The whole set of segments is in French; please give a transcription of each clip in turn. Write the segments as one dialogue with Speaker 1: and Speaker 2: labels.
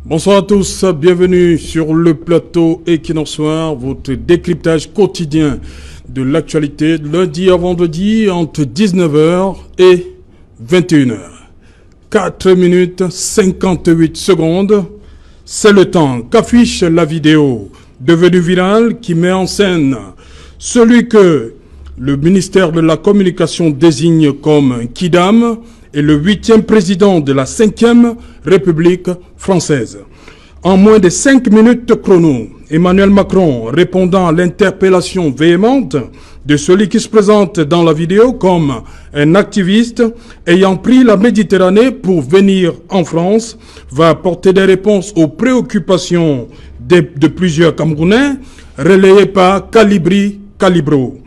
Speaker 1: Bonsoir à tous, bienvenue sur le plateau Equinox Soir, votre décryptage quotidien de l'actualité lundi à vendredi entre 19h et 21h. 4 minutes 58 secondes, c'est le temps qu'affiche la vidéo devenue virale qui met en scène celui que le ministère de la Communication désigne comme Kidam et le 8e président de la 5e République française. En moins de 5 minutes chrono, Emmanuel Macron, répondant à l'interpellation véhémente de celui qui se présente dans la vidéo comme un activiste ayant pris la Méditerranée pour venir en France, va apporter des réponses aux préoccupations de plusieurs Camerounais, relayées par Calibri Calibro.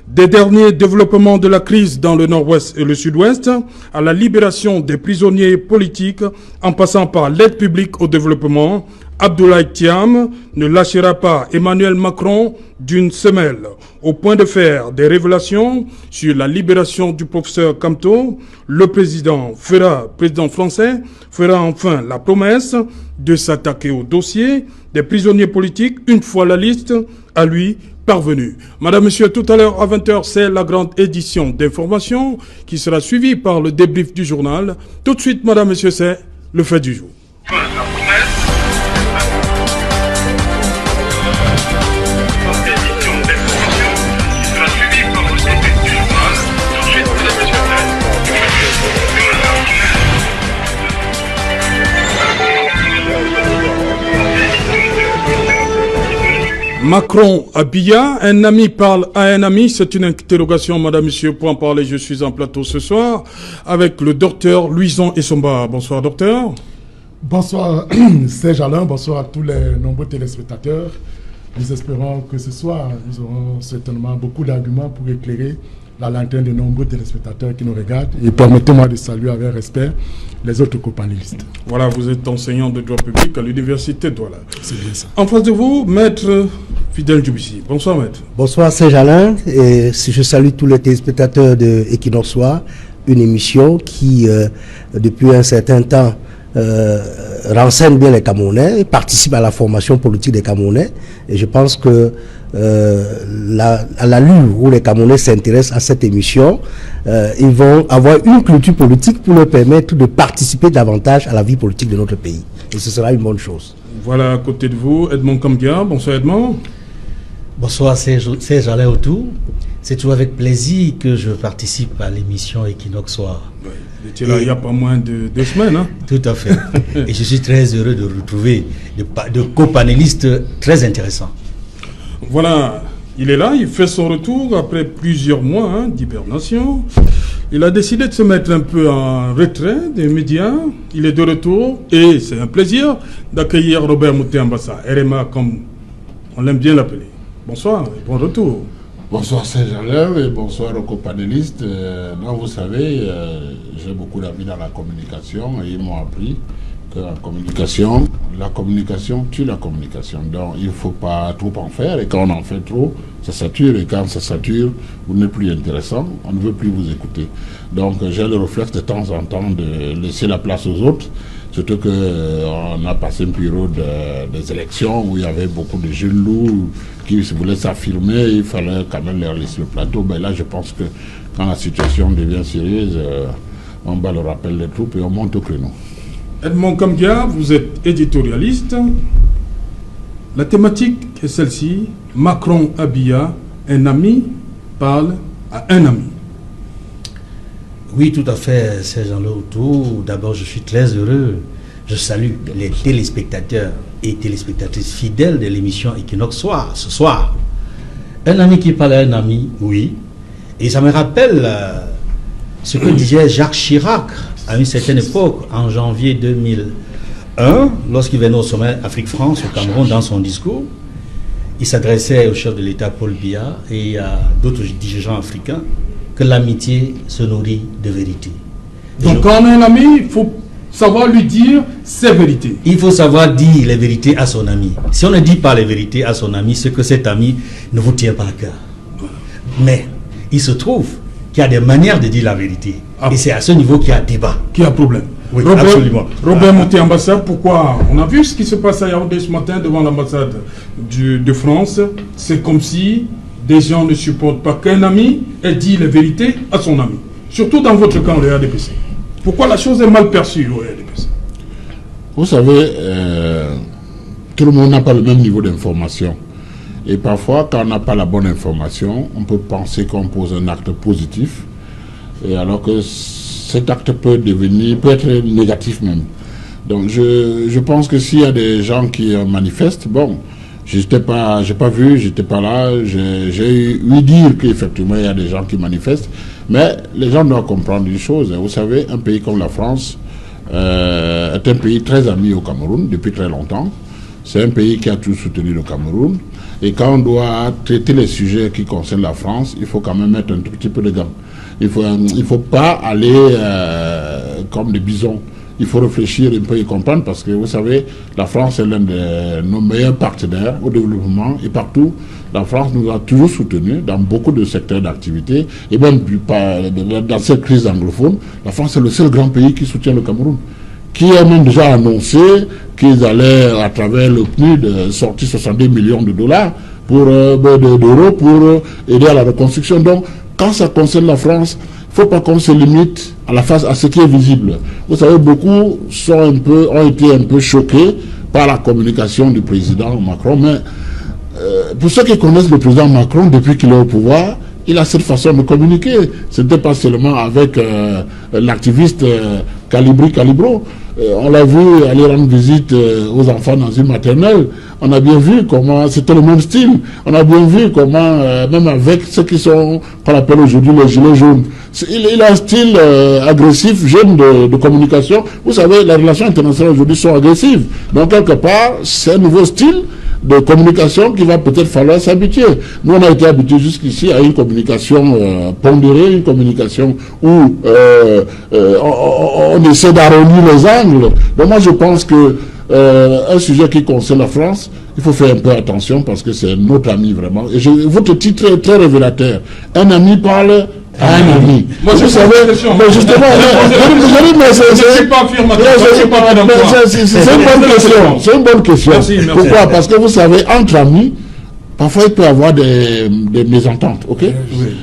Speaker 1: Des derniers développements de la crise dans le nord-ouest et le sud-ouest, à la libération des prisonniers politiques, en passant par l'aide publique au développement, Abdoulaye Thiam ne lâchera pas Emmanuel Macron d'une semelle. Au point de faire des révélations sur la libération du professeur Kamto, le président français fera enfin la promesse de s'attaquer au dossier des prisonniers politiques une fois la liste à lui parvenue. Madame, Monsieur, tout à l'heure à 20h, c'est la grande édition d'information qui sera suivie par le débrief du journal. Tout de suite, Madame, Monsieur, c'est le fait du jour. Macron à Biya, un ami parle à un ami, c'est une interrogation, madame, monsieur, pour en parler, je suis en plateau ce soir avec le docteur Louison Essomba. Bonsoir, docteur.
Speaker 2: Bonsoir, Serge Alain, bonsoir à tous les nombreux téléspectateurs. Nous espérons que ce soir, nous aurons certainement beaucoup d'arguments pour éclairer la lanterne de nombreux téléspectateurs qui nous regardent. Et permettez-moi de saluer avec respect les autres copanélistes.
Speaker 1: Voilà, vous êtes enseignant de droit public à l'université de Douala.
Speaker 2: C'est bien ça.
Speaker 1: En face de vous, maître Fidèle Djoubissi. Bonsoir, maître.
Speaker 3: Bonsoir, Serge Alain. Et je salue tous les téléspectateurs de Equinox Soir, une émission qui, depuis un certain temps, renseigne bien les Camerounais, participe à la formation politique des Camerounais. Et je pense que à l'allure où les Camerounais s'intéressent à cette émission, ils vont avoir une culture politique pour leur permettre de participer davantage à la vie politique de notre pays. Et ce sera une bonne chose.
Speaker 1: Voilà, à côté de vous, Edmond Kamgia. Bonsoir, Edmond.
Speaker 4: Bonsoir, Serge Alain Autour. C'est toujours avec plaisir que je participe à l'émission Equinox Soir.
Speaker 1: Oui, vous étiez là il n'y a pas moins de 2 semaines. Hein?
Speaker 4: Tout à fait. Et je suis très heureux de retrouver de copanélistes très intéressants.
Speaker 1: Voilà, il est là, il fait son retour après plusieurs mois d'hibernation. Il a décidé de se mettre un peu en retrait des médias. Il est de retour et c'est un plaisir d'accueillir Robert Mouté-Ambassa, RMA comme on l'aime bien l'appeler. Bonsoir et bon retour.
Speaker 5: Bonsoir Serge Alain et bonsoir aux copanélistes. Vous savez, j'ai beaucoup d'amis dans la communication et ils m'ont appris que la communication tue la communication. Donc il ne faut pas trop en faire et quand on en fait trop, ça sature et quand ça sature, vous n'êtes plus intéressant, on ne veut plus vous écouter. Donc j'ai le réflexe de temps en temps de laisser la place aux autres, surtout qu'on a passé une période des élections où il y avait beaucoup de jeunes loups qui voulaient s'affirmer, il fallait quand même leur laisser le plateau. Ben là je pense que quand la situation devient sérieuse, on bat le rappel des troupes et on monte au créneau.
Speaker 1: Edmond Kamgia, vous êtes éditorialiste. La thématique est celle-ci. Macron à Biya, un ami parle à un ami.
Speaker 4: Oui, tout à fait, Serge Alain Autour. D'abord, je suis très heureux. Je salue les téléspectateurs et téléspectatrices fidèles de l'émission Equinox Soir ce soir. Un ami qui parle à un ami, oui. Et ça me rappelle ce que disait Jacques Chirac à une certaine époque, en janvier 2001, lorsqu'il venait au sommet Afrique-France au Cameroun, dans son discours, il s'adressait au chef de l'État Paul Biya et à d'autres dirigeants africains que l'amitié se nourrit de vérité.
Speaker 1: Donc quand on a un ami, il faut savoir lui dire ses vérités.
Speaker 4: Il faut savoir dire les vérités à son ami. Si on ne dit pas les vérités à son ami, c'est que cet ami ne vous tient pas à cœur. Mais il se trouve qu'il y a des manières de dire la vérité. Et c'est à ce niveau qu'il y a débat.
Speaker 1: Qu'il y a problème.
Speaker 4: Oui, absolument.
Speaker 1: Robert Mouté, ambassade, pourquoi? On a vu ce qui se passe à Yaoundé ce matin devant l'ambassade de France. C'est comme si des gens ne supportent pas qu'un ami ait dit la vérité à son ami. Surtout dans votre camp, le RDPC. Pourquoi la chose est mal perçue au RDPC?
Speaker 5: Vous savez, tout le monde n'a pas le même niveau d'information. Et parfois, quand on n'a pas la bonne information, on peut penser qu'on pose un acte positif, et alors que cet acte peut être négatif même. Donc je pense que s'il y a des gens qui manifestent, bon, j'ai pas vu, j'étais pas là, j'ai eu dire qu'effectivement il y a des gens qui manifestent, mais les gens doivent comprendre une chose. Vous savez, un pays comme la France est un pays très ami au Cameroun depuis très longtemps. C'est un pays qui a toujours soutenu le Cameroun. Et quand on doit traiter les sujets qui concernent la France, il faut quand même mettre un tout petit peu de gants. Il faut pas aller comme des bisons. Il faut réfléchir un peu et comprendre, parce que vous savez, la France est l'un de nos meilleurs partenaires au développement, et partout, la France nous a toujours soutenus dans beaucoup de secteurs d'activité, et même dans cette crise anglophone, la France est le seul grand pays qui soutient le Cameroun, qui a même déjà annoncé qu'ils allaient, à travers le PNUD, sortir 62 millions de dollars d'euros pour aider à la reconstruction. Donc, quand ça concerne la France, il ne faut pas qu'on se limite à ce qui est visible. Vous savez, beaucoup ont été un peu choqués par la communication du président Macron, mais pour ceux qui connaissent le président Macron, depuis qu'il est au pouvoir, il a cette façon de communiquer. Ce n'était pas seulement avec l'activiste Calibro. On l'a vu aller rendre visite aux enfants dans une maternelle. On a bien vu comment c'était le même style. On a bien vu comment, même avec ceux qu'on appelle aujourd'hui les gilets jaunes, il a un style agressif, jeune de communication. Vous savez, les relations internationales aujourd'hui sont agressives. Donc, quelque part, c'est un nouveau style de communication qui va peut-être falloir s'habituer. Nous, on a été habitués jusqu'ici à une communication pondérée, une communication où on essaie d'arrondir les angles. Donc moi, je pense que un sujet qui concerne la France, il faut faire un peu attention, parce que c'est notre ami vraiment. Et votre titre est très révélateur. Un ami parle à un ami.
Speaker 1: Moi,
Speaker 5: vous savez, mais justement, c'est une bonne question.
Speaker 1: Merci.
Speaker 5: Pourquoi? Parce que vous savez, entre amis, parfois il peut y avoir des mésententes, ok? Oui.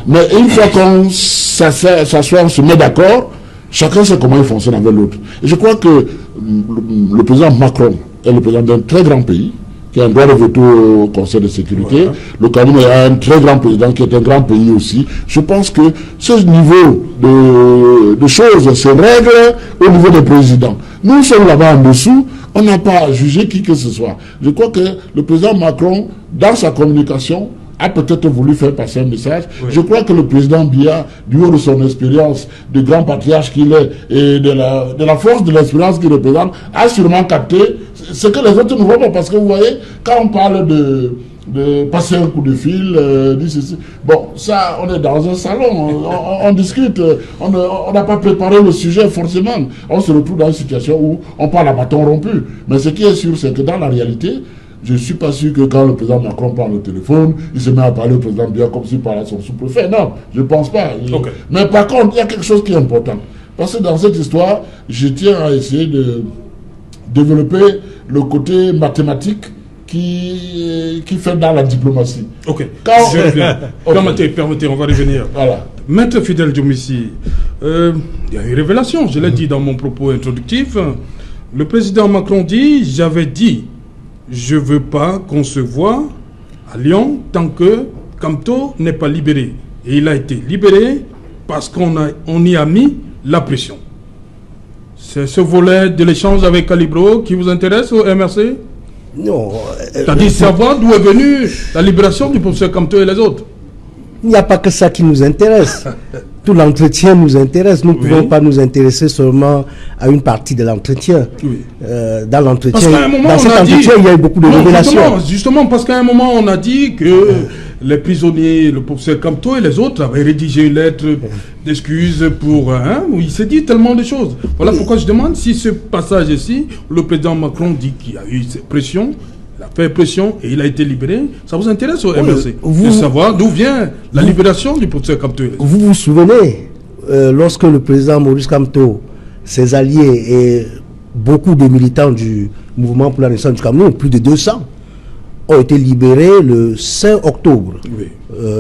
Speaker 5: Mais une fois qu'on s'assoit, on se met d'accord, chacun sait comment il fonctionne avec l'autre. Et je crois que le président Macron est le président d'un très grand pays, qui a un droit de veto au Conseil de sécurité. Voilà. Le Cameroun a un très grand président qui est un grand pays aussi. Je pense que ce niveau de choses se règle au niveau des présidents. Nous sommes là-bas en dessous, on n'a pas à juger qui que ce soit. Je crois que le président Macron, dans sa communication, a peut-être voulu faire passer un message. Oui. Je crois que le président Biya, du haut de son expérience, de grand patriarche qu'il est, et de la force de l'expérience qu'il représente, a sûrement capté ce que les autres ne voient pas. Parce que vous voyez, quand on parle de passer un coup de fil, bon, ça, on est dans un salon, on discute, on n'a pas préparé le sujet forcément. On se retrouve dans une situation où on parle à bâton rompu. Mais ce qui est sûr, c'est que dans la réalité, je ne suis pas sûr que quand le président Macron prend le téléphone, il se met à parler au président Biya comme s'il parlait à son sous-préfet. Non, je ne pense pas. Okay. Mais par contre, il y a quelque chose qui est important. Parce que dans cette histoire, je tiens à essayer de développer le côté mathématique qui fait dans la diplomatie.
Speaker 1: Ok. Je viens. Permettez, on va revenir. Voilà. Maître Fidèle Diomissi, il y a une révélation, je l'ai dit dans mon propos introductif. Le président Macron dit, j'avais dit, je ne veux pas qu'on se voit à Lyon tant que Kamto n'est pas libéré. Et il a été libéré parce qu'on y a mis la pression. C'est ce volet de l'échange avec Calibro qui vous intéresse au MRC?
Speaker 3: Non.
Speaker 1: C'est-à-dire savoir d'où est venue la libération du professeur Kamto et les autres.
Speaker 3: Il n'y a pas que ça qui nous intéresse. Tout l'entretien nous intéresse. Nous ne pouvons pas nous intéresser seulement à une partie de l'entretien. Oui. Dans l'entretien, dans cet entretien, il y a eu beaucoup de révélations.
Speaker 1: Justement, parce qu'à un moment, on a dit que les prisonniers, le professeur Kamto et les autres avaient rédigé une lettre d'excuses pour... où il s'est dit tellement de choses. Voilà pourquoi je demande si ce passage ici, le président Macron dit qu'il y a eu cette pression, il a fait pression et il a été libéré. Ça vous intéresse au MRC de savoir d'où vient la libération du professeur Kamto?
Speaker 3: Vous vous souvenez, lorsque le président Maurice Kamto ses alliés et beaucoup de militants du mouvement pour la naissance du Cameroun, plus de 200, ont été libérés le 5 octobre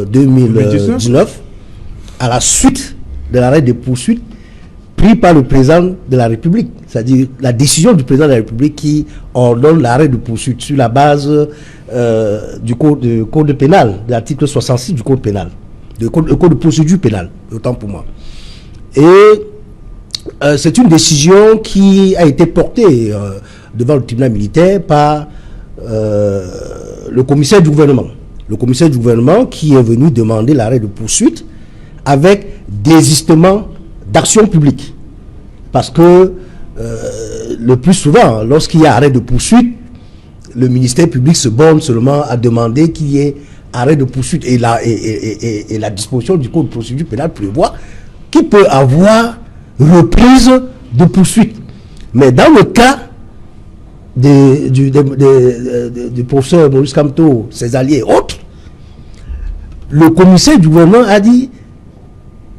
Speaker 3: 2019 à la suite de l'arrêt de poursuite pris par le président de la République, c'est-à-dire la décision du président de la République qui ordonne l'arrêt de poursuite sur la base du code pénal, de l'article 66 du code pénal, le code de procédure pénale, autant pour moi. Et c'est une décision qui a été portée devant le tribunal militaire par le commissaire du gouvernement. Le commissaire du gouvernement qui est venu demander l'arrêt de poursuite avec désistement d'action publique. Parce que le plus souvent, lorsqu'il y a arrêt de poursuite, le ministère public se borne seulement à demander qu'il y ait arrêt de poursuite. Et la disposition du code de procédure pénale prévoit qu'il peut avoir reprise de poursuite. Mais dans le cas du professeur Maurice Kamto, ses alliés et autres, le commissaire du gouvernement a dit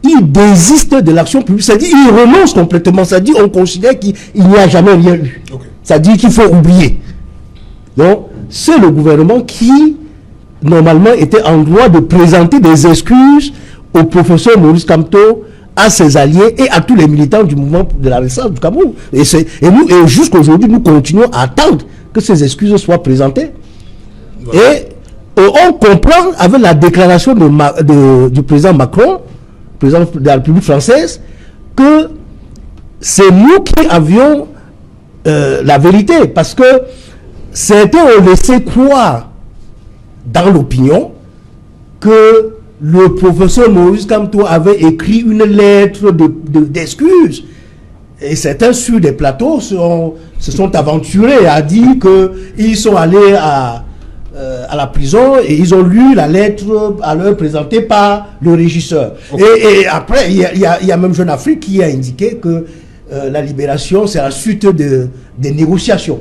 Speaker 3: il désiste de l'action publique, c'est-à-dire il renonce complètement, c'est-à-dire on considère qu'il n'y a jamais rien eu. C'est-à-dire qu'il faut oublier. Donc, c'est le gouvernement qui, normalement, était en droit de présenter des excuses au professeur Maurice Kamto, à ses alliés et à tous les militants du mouvement de la Renaissance du Cameroun. Et jusqu'à aujourd'hui, nous continuons à attendre que ces excuses soient présentées. Voilà. Et on comprend, avec la déclaration du président Macron, président de la République française, que c'est nous qui avions la vérité. Parce que certains ont laissé croire dans l'opinion que le professeur Maurice Kamto avait écrit une lettre d'excuses. Et certains sur des plateaux se sont aventurés à dire qu'ils sont allés à la prison et ils ont lu la lettre à leur présentée par le régisseur. Et après, il y a même Jeune Afrique qui a indiqué que la libération, c'est la suite des négociations.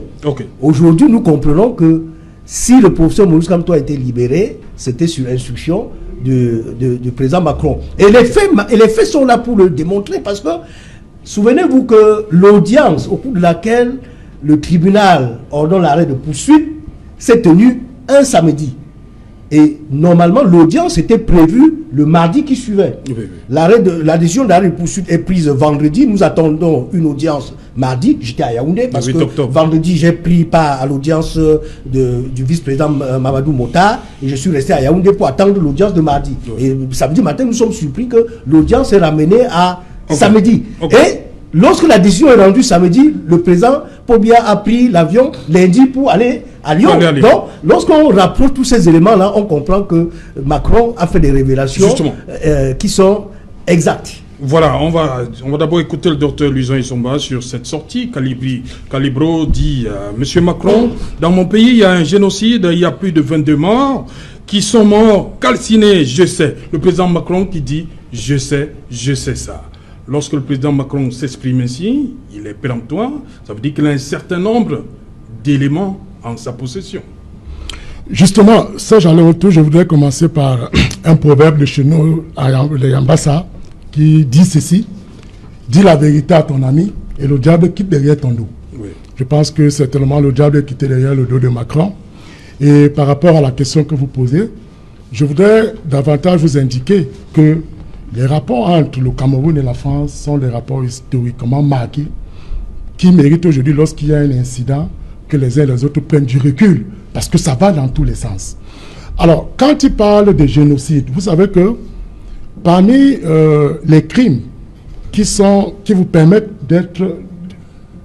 Speaker 3: Aujourd'hui, nous comprenons que si le professeur Maurice Kamto a été libéré, c'était sur instruction du président Macron. Et les faits sont là pour le démontrer, parce que souvenez-vous que l'audience au cours de laquelle le tribunal ordonne l'arrêt de poursuite s'est tenue un samedi. Et normalement, l'audience était prévue le mardi qui suivait. La décision d'arrêt de poursuite est prise vendredi. Nous attendons une audience mardi. J'étais à Yaoundé parce que vendredi, j'ai pris part à l'audience du vice-président Mamadou Mota et je suis resté à Yaoundé pour attendre l'audience de mardi. Et samedi matin, nous sommes surpris que l'audience est ramenée à samedi. Et lorsque la décision est rendue samedi, le président Pobia a pris l'avion lundi pour aller à Lyon. Donc, lorsqu'on rapproche tous ces éléments-là, on comprend que Macron a fait des révélations qui sont exactes.
Speaker 1: Voilà, on va d'abord écouter le docteur Luison Isomba sur cette sortie. Calibro dit Monsieur Macron, dans mon pays, il y a un génocide, il y a plus de 22 morts qui sont morts calcinés, je sais. Le président Macron qui dit je sais ça. Lorsque le président Macron s'exprime ainsi, il est péremptoire, ça veut dire qu'il a un certain nombre d'éléments en sa possession.
Speaker 2: Justement, ça j'allais autour, je voudrais commencer par un proverbe de chez nous, les Yambassa, qui dit ceci: dis la vérité à ton ami et le diable quitte derrière ton dos. Oui. Je pense que certainement le diable est quitté derrière le dos de Macron. Et par rapport à la question que vous posez, je voudrais davantage vous indiquer que les rapports entre le Cameroun et la France sont des rapports historiquement marqués qui méritent aujourd'hui, lorsqu'il y a un incident, que les uns et les autres prennent du recul, parce que ça va dans tous les sens. Alors, quand il parle de génocide, vous savez que parmi les crimes qui vous permettent d'être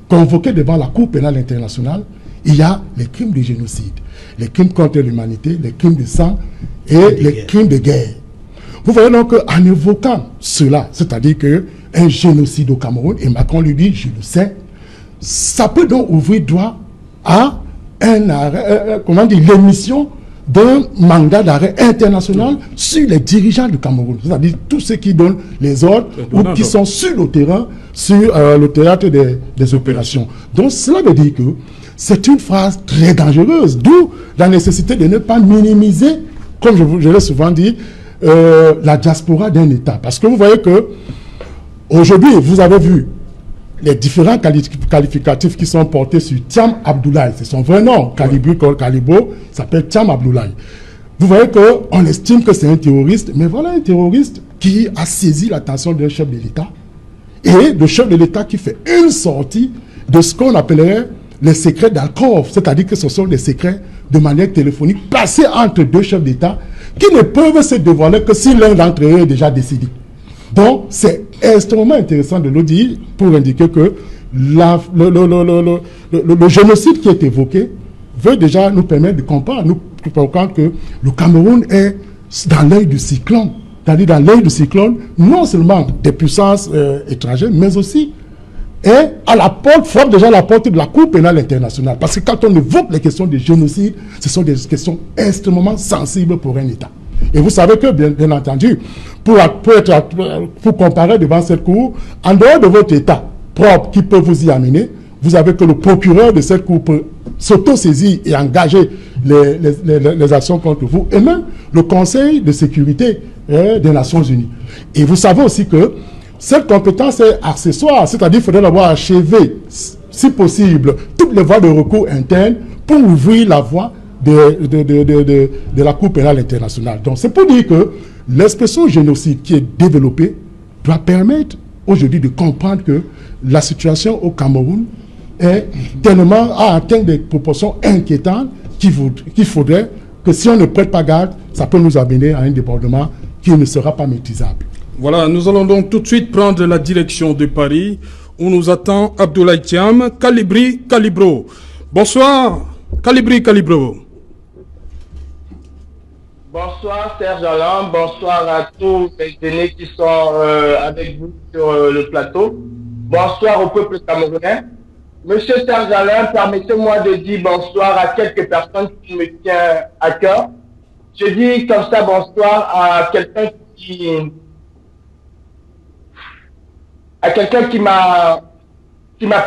Speaker 2: convoqués devant la Cour pénale internationale, il y a les crimes de génocide, les crimes contre l'humanité, les crimes de sang et les crimes de guerre. Vous voyez donc qu'en évoquant cela, c'est-à-dire qu'un génocide au Cameroun, et Macron lui dit, je le sais, ça peut donc ouvrir droit à l'émission d'un mandat d'arrêt international sur les dirigeants du Cameroun, c'est-à-dire tous ceux qui donnent les ordres ou qui sont sur le terrain, sur le théâtre des opérations. Donc cela veut dire que c'est une phrase très dangereuse, d'où la nécessité de ne pas minimiser, comme je l'ai souvent dit, la diaspora d'un État. Parce que vous voyez que aujourd'hui, vous avez vu les différents qualificatifs qui sont portés sur Thiam Abdoulaye. C'est son vrai nom. Kalibro s'appelle Thiam Abdoulaye. Vous voyez qu'on estime que c'est un terroriste, mais voilà un terroriste qui a saisi l'attention d'un chef de l'État. Et le chef de l'État qui fait une sortie de ce qu'on appellerait les secrets d'alcôve, c'est-à-dire que ce sont des secrets de manière téléphonique placés entre deux chefs d'État qui ne peuvent se dévoiler que si l'un d'entre eux est déjà décidé. Donc, c'est extrêmement intéressant de le dire pour indiquer que le génocide qui est évoqué veut déjà nous permettre de comprendre, que le Cameroun est dans l'œil du cyclone. C'est-à-dire dans l'œil du cyclone, non seulement des puissances étrangères, mais aussi à la porte, frappe déjà la porte de la Cour pénale internationale. Parce que quand on évoque les questions de génocide, ce sont des questions extrêmement sensibles pour un État. Et vous savez que, bien entendu, pour comparer devant cette Cour, en dehors de votre État propre qui peut vous y amener, vous avez que le procureur de cette Cour peut s'auto-saisir et engager les actions contre vous, et même le Conseil de sécurité des Nations Unies. Et vous savez aussi que cette compétence est accessoire, c'est-à-dire qu'il faudrait avoir achevé, si possible, toutes les voies de recours internes pour ouvrir la voie de la Cour pénale internationale. Donc c'est pour dire que l'expression génocide qui est développée doit permettre aujourd'hui de comprendre que la situation au Cameroun a atteint des proportions inquiétantes qu'il faudrait que si on ne prête pas garde, ça peut nous amener à un débordement qui ne sera pas maîtrisable.
Speaker 1: Voilà, nous allons donc tout de suite prendre la direction de Paris où nous attend Abdoulaye Thiam, Kalibro. Bonsoir, Kalibro.
Speaker 6: Bonsoir Serge Alain, bonsoir à tous les aînés qui sont avec vous sur le plateau. Bonsoir au peuple camerounais. Monsieur Serge Alain, permettez-moi de dire bonsoir à quelques personnes qui me tiennent à cœur. Je dis comme ça bonsoir à quelqu'un qui m'a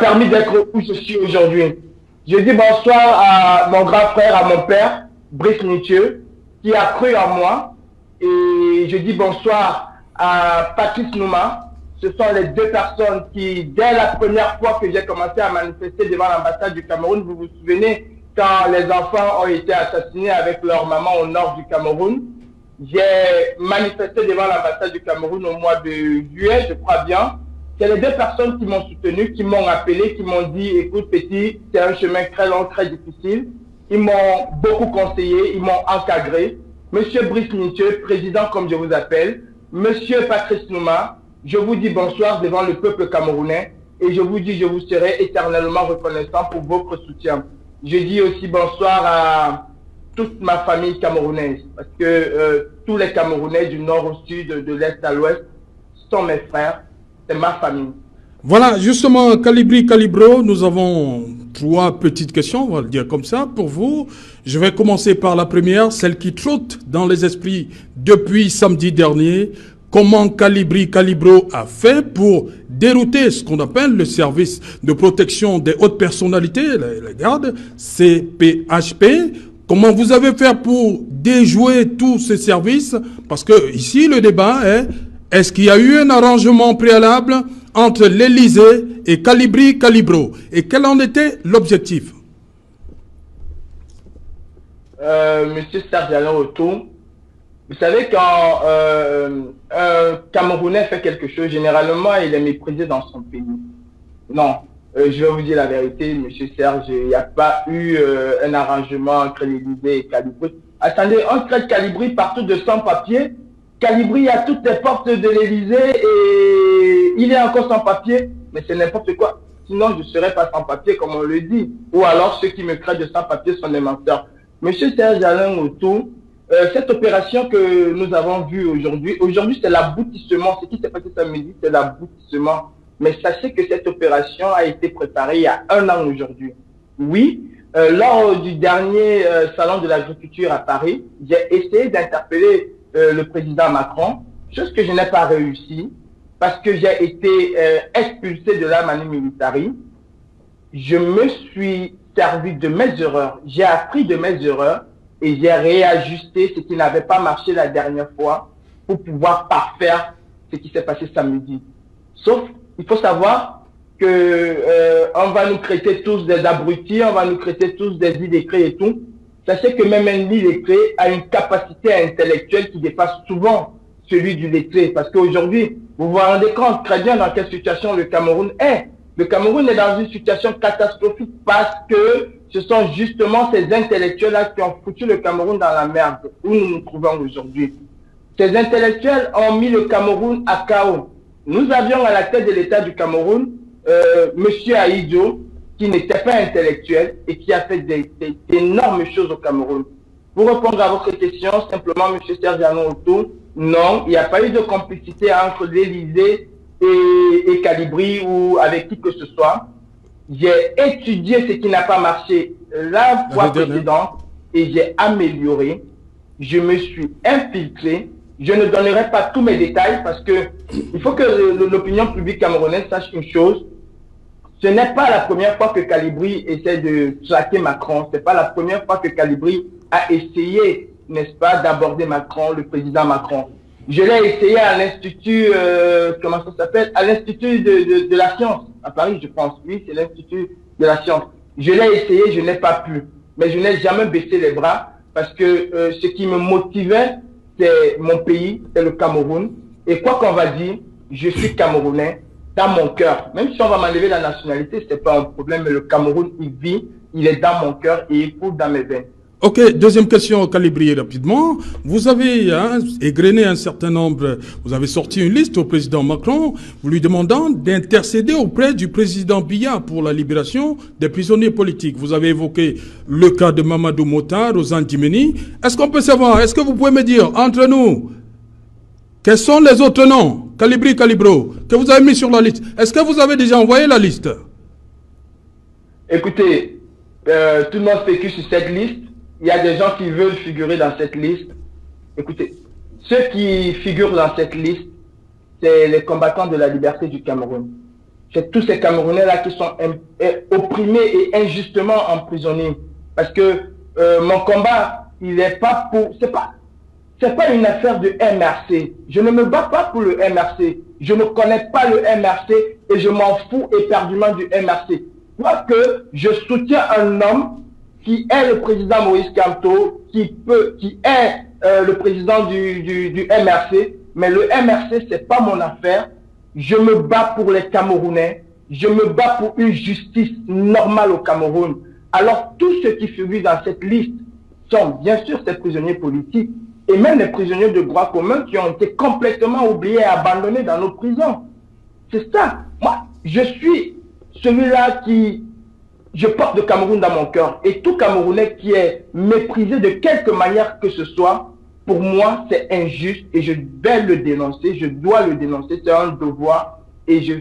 Speaker 6: permis d'être où je suis aujourd'hui. Je dis bonsoir à mon grand frère, à mon père, Brice Nietzsche, qui a cru en moi. Et je dis bonsoir à Patrice Nouma. Ce sont les deux personnes qui, dès la première fois que j'ai commencé à manifester devant l'ambassade du Cameroun, vous vous souvenez, quand les enfants ont été assassinés avec leur maman au nord du Cameroun, j'ai manifesté devant l'ambassade du Cameroun au mois de juillet, je crois bien. C'est les deux personnes qui m'ont soutenu, qui m'ont appelé, qui m'ont dit, écoute petit, c'est un chemin très long, très difficile. Ils m'ont beaucoup conseillé, ils m'ont encadré. Monsieur Brice Nietzsche, président comme je vous appelle, Monsieur Patrice Nouma, je vous dis bonsoir devant le peuple camerounais et je vous dis je vous serai éternellement reconnaissant pour votre soutien. Je dis aussi bonsoir à toute ma famille camerounaise parce que tous les Camerounais du nord au sud, de l'est à l'ouest sont mes frères, c'est ma famille.
Speaker 1: Voilà, justement, Kalibro, nous avons 3 petites questions, on va le dire comme ça, pour vous. Je vais commencer par la première, celle qui trotte dans les esprits depuis samedi dernier. Comment Kalibro a fait pour dérouter ce qu'on appelle le service de protection des hautes personnalités, les gardes, CPHP. Comment vous avez fait pour déjouer tous ces services? Parce que ici, le débat est-ce qu'il y a eu un arrangement préalable entre l'Élysée et Kalibro? Et quel en était l'objectif?
Speaker 6: Monsieur Serge Alain Otto, vous savez, quand un Camerounais fait quelque chose, généralement, il est méprisé dans son pays. Non, je vais vous dire la vérité, monsieur Serge, il n'y a pas eu un arrangement entre l'Élysée et Kalibri. Attendez, on traite Kalibri partout de sans-papier. Kalibri a toutes les portes de l'Élysée et il est encore sans papier, mais c'est n'importe quoi. Sinon, je ne serais pas sans papier, comme on le dit. Ou alors, ceux qui me traitent de sans papier sont des menteurs. Monsieur Serge Alain Otto, cette opération que nous avons vue aujourd'hui, c'est l'aboutissement. Ce qui s'est passé samedi, c'est l'aboutissement. Mais sachez que cette opération a été préparée il y a 1 an aujourd'hui. Oui, lors du dernier salon de l'agriculture à Paris, j'ai essayé d'interpeller le président Macron, chose que je n'ai pas réussi, parce que j'ai été expulsé de la Manu Militari. Je me suis servi de mes erreurs, j'ai appris de mes erreurs et j'ai réajusté ce qui n'avait pas marché la dernière fois pour pouvoir parfaire ce qui s'est passé samedi. Sauf, il faut savoir que on va nous traiter tous des abrutis, on va nous traiter tous des illettrés et tout. Sachez que même un illettré a une capacité intellectuelle qui dépasse souvent celui du lettré. Parce qu'aujourd'hui, vous vous rendez compte très bien dans quelle situation le Cameroun est. Le Cameroun est dans une situation catastrophique parce que ce sont justement ces intellectuels-là qui ont foutu le Cameroun dans la merde où nous nous trouvons aujourd'hui. Ces intellectuels ont mis le Cameroun à chaos. Nous avions à la tête de l'État du Cameroun Monsieur Aïdjo, qui n'était pas intellectuel et qui a fait d'énormes choses au Cameroun. Pour répondre à votre question, simplement, Monsieur Serge Alon-Otto, non, il n'y a pas eu de complicité entre l'Élysée et Calibri ou avec qui que ce soit. J'ai étudié ce qui n'a pas marché la fois précédente et j'ai amélioré. Je me suis infiltré. Je ne donnerai pas tous mes détails parce que il faut que l'opinion publique camerounaise sache une chose. Ce n'est pas la première fois que Calibri essaie de traquer Macron. Ce n'est pas la première fois que Calibri a essayé, n'est-ce pas, d'aborder Macron, le président Macron. Je l'ai essayé à l'Institut, comment ça s'appelle? À l'Institut de la science, à Paris, je pense. Oui, c'est l'Institut de la science. Je l'ai essayé, je n'ai pas pu. Mais je n'ai jamais baissé les bras parce que ce qui me motivait, c'est mon pays, c'est le Cameroun. Et quoi qu'on va dire, je suis Camerounais dans mon cœur. Même si on va m'enlever la nationalité, ce n'est pas un problème, mais le Cameroun, il vit, il est dans mon cœur et il coule dans mes veines.
Speaker 1: Ok, deuxième question, Calibri, rapidement. Vous avez égrené un certain nombre, vous avez sorti une liste au président Macron, vous lui demandant d'intercéder auprès du président Biya pour la libération des prisonniers politiques. Vous avez évoqué le cas de Mamadou Mota, Rosan Dimeni. Est-ce qu'on peut savoir, est-ce que vous pouvez me dire, entre nous, quels sont les autres noms, Calibri, Calibro, que vous avez mis sur la liste? Est-ce que vous avez déjà envoyé la liste?
Speaker 6: Écoutez, tout le monde spécule sur cette liste. Il y a des gens qui veulent figurer dans cette liste. Écoutez, ceux qui figurent dans cette liste, c'est les combattants de la liberté du Cameroun. C'est tous ces Camerounais-là qui sont opprimés et injustement emprisonnés. Parce que mon combat, il n'est pas pour... C'est pas une affaire de MRC. Je ne me bats pas pour le MRC. Je ne connais pas le MRC et je m'en fous éperdument du MRC. Quoique, je soutiens un homme qui est le président Moïse Kamto, qui est le président du MRC, mais le MRC, c'est pas mon affaire. Je me bats pour les Camerounais, je me bats pour une justice normale au Cameroun. Alors, tous ceux qui figurent dans cette liste sont bien sûr ces prisonniers politiques, et même les prisonniers de droit commun qui ont été complètement oubliés et abandonnés dans nos prisons. C'est ça. Moi, je suis celui-là qui... Je porte le Cameroun dans mon cœur. Et tout Camerounais qui est méprisé de quelque manière que ce soit, pour moi, c'est injuste et je vais le dénoncer. Je dois le dénoncer. C'est un devoir. Et je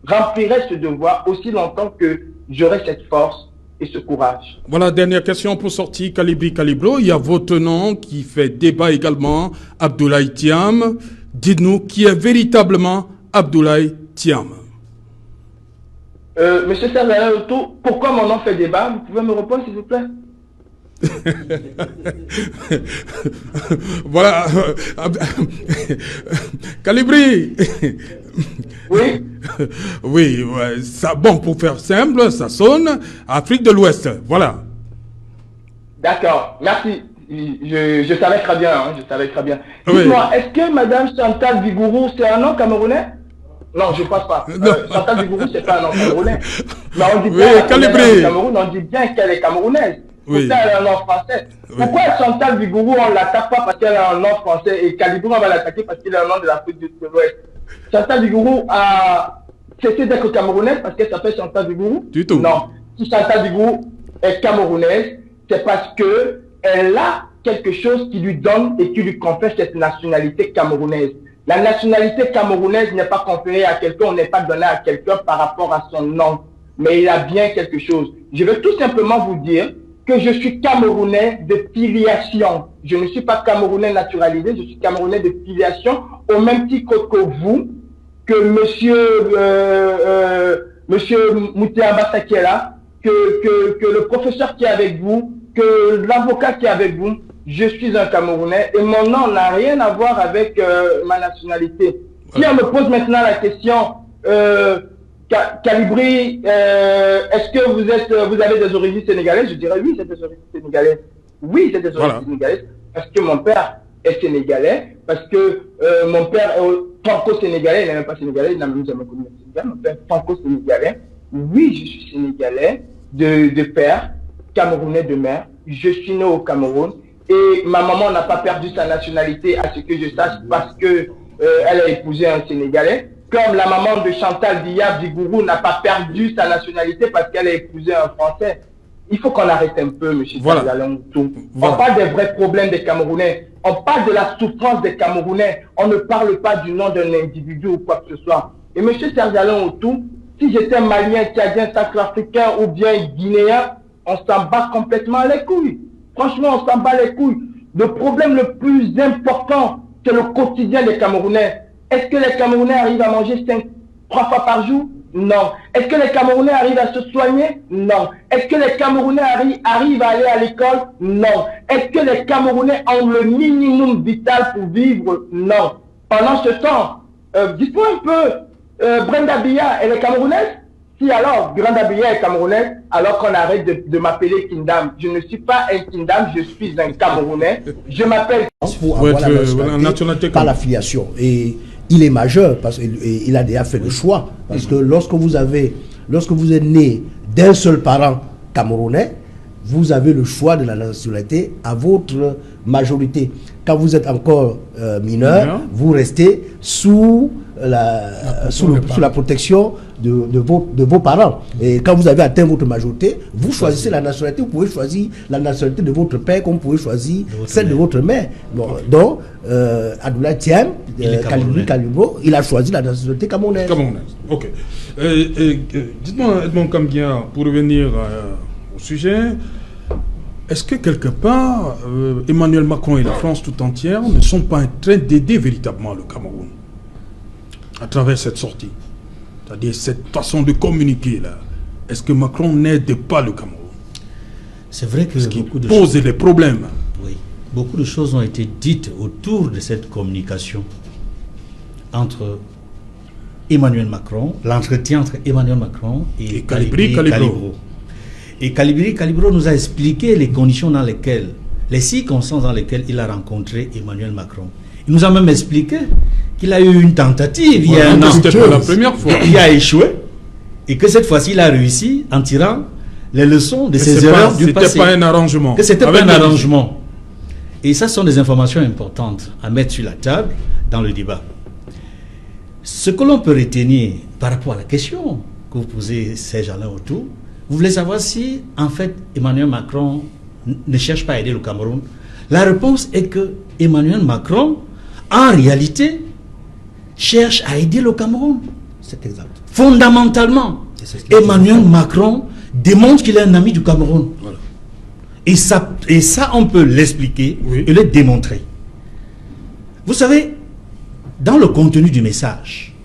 Speaker 6: remplirai ce devoir aussi longtemps que j'aurai cette force et ce courage.
Speaker 1: Voilà, dernière question pour sortir, Calibri, Calibro. Il y a votre nom qui fait débat également, Abdoulaye Thiam. Dites-nous qui est véritablement Abdoulaye Thiam.
Speaker 6: Monsieur Serge Alon-Otto, pourquoi mon nom fait débat? Vous pouvez me répondre, s'il vous plaît?
Speaker 1: Voilà. Calibri.
Speaker 6: Oui.
Speaker 1: Oui, ouais, ça, bon, pour faire simple, ça sonne Afrique de l'Ouest. Voilà.
Speaker 6: D'accord, merci. Je savais très bien, hein, je savais très bien.
Speaker 1: Oui.
Speaker 6: Dites-moi, est-ce que Madame Chantal Bigourou, c'est un nom camerounais? Non, je ne pense pas. Chantal Bigourou, c'est pas un nom camerounais. Mais on dit bien qu'elle est au Cameroun, on dit bien qu'elle est camerounaise.
Speaker 1: Oui.
Speaker 6: Pourtant, elle a un nom français. Oui. Pourquoi Chantal Bigourou, on ne l'attaque pas parce qu'elle a un nom français et Calibri, on va l'attaquer parce qu'il a un nom de l'Afrique de l'Ouest? Chantal Bigourou a cessé d'être camerounaise parce qu'elle s'appelle Chantal Bigourou?
Speaker 1: Du tout.
Speaker 6: Non. Si Chantal Bigourou est camerounaise, c'est parce qu'elle a quelque chose qui lui donne et qui lui confère cette nationalité camerounaise. La nationalité camerounaise n'est pas conférée à quelqu'un, on n'est pas donné à quelqu'un par rapport à son nom. Mais il a bien quelque chose. Je veux tout simplement vous dire que je suis Camerounais de filiation. Je ne suis pas Camerounais naturalisé, je suis Camerounais de filiation, au même titre que vous, que monsieur Moutiamba qui est là, que le professeur qui est avec vous, que l'avocat qui est avec vous. Je suis un Camerounais et mon nom n'a rien à voir avec ma nationalité. Si on me pose maintenant la question, Calibri, est-ce que vous avez des origines sénégalaises? Je dirais oui, c'est des origines sénégalaises. Oui, c'est des origines sénégalaises. Parce que mon père est sénégalais, parce que mon père est franco-sénégalais, il n'est même pas sénégalais, il n'a même jamais connu le Sénégal. Mon père est franco-sénégalais. Oui, je suis sénégalais de père, camerounais de mère. Je suis né au Cameroun. Et ma maman n'a pas perdu sa nationalité, à ce que je sache, parce que elle a épousé un Sénégalais. Comme la maman de Chantal Diab Digourou n'a pas perdu sa nationalité parce qu'elle a épousé un Français. Il faut qu'on arrête un peu, M. Tazalon-Outou. On parle des vrais problèmes des Camerounais. On parle de la souffrance des Camerounais. On ne parle pas du nom d'un individu ou quoi que ce soit. Et M. Tazalon-Outou, si j'étais malien, tchadien, centrafricain ou bien guinéen, on s'en bat complètement les couilles. Franchement, on s'en bat les couilles. Le problème le plus important, c'est le quotidien des Camerounais. Est-ce que les Camerounais arrivent à manger 3 fois par jour? Non. Est-ce que les Camerounais arrivent à se soigner? Non. Est-ce que les Camerounais arrivent à aller à l'école? Non. Est-ce que les Camerounais ont le minimum vital pour vivre? Non. Pendant ce temps, dites-moi un peu, Brenda Biya, elle est camerounaise? Si alors, Brenda Biya est camerounaise, alors qu'on arrête de m'appeler Kindam. Je ne suis pas un Kindam, je suis un Camerounais. Je m'appelle...
Speaker 3: Pour avoir la nationalité par l'affiliation. Et il est majeur parce qu'il a déjà fait le choix. Parce que lorsque vous êtes né d'un seul parent camerounais, vous avez le choix de la nationalité à votre majorité. Quand vous êtes encore mineur, vous restez sous la protection de vos parents. Et quand vous avez atteint votre majorité, vous choisissez la nationalité. Vous pouvez choisir la nationalité de votre père comme vous pouvez choisir celle de votre mère. Bon, donc, Abdoulaye Thiam, Calibro, il a choisi la nationalité camerounaise.
Speaker 1: Ok. Dites-moi, Edmond Kambia, pour revenir au sujet, est-ce que quelque part, Emmanuel Macron et la France tout entière ne sont pas en train d'aider véritablement le Cameroun à travers cette sortie? C'est-à-dire cette façon de communiquer là. Est-ce que Macron n'aide pas le Cameroun?
Speaker 4: C'est vrai que
Speaker 1: beaucoup de choses pose des problèmes.
Speaker 4: Oui, beaucoup de choses ont été dites autour de cette communication entre Emmanuel Macron, l'entretien entre Emmanuel Macron et Calibri Calibro. Et Calibro nous a expliqué les conditions dans lesquelles, les circonstances dans lesquelles il a rencontré Emmanuel Macron. Il nous a même expliqué qu'il a eu une tentative il y a un an.
Speaker 1: C'était pour la première fois.
Speaker 4: Il a échoué et que cette fois-ci il a réussi en tirant les leçons de ses erreurs du passé.
Speaker 1: C'était pas un arrangement.
Speaker 4: Que c'était pas un arrangement. Et ça sont des informations importantes à mettre sur la table dans le débat. Ce que l'on peut retenir par rapport à la question que vous posez, Serge Alain Outou, vous voulez savoir si, en fait, Emmanuel Macron ne cherche pas à aider le Cameroun? La réponse est que Emmanuel Macron, en réalité, cherche à aider le Cameroun.
Speaker 3: C'est exact.
Speaker 4: Fondamentalement, Emmanuel Macron démontre qu'il est un ami du Cameroun. Voilà. Et ça, on peut l'expliquer et le démontrer. Vous savez, dans le contenu du message,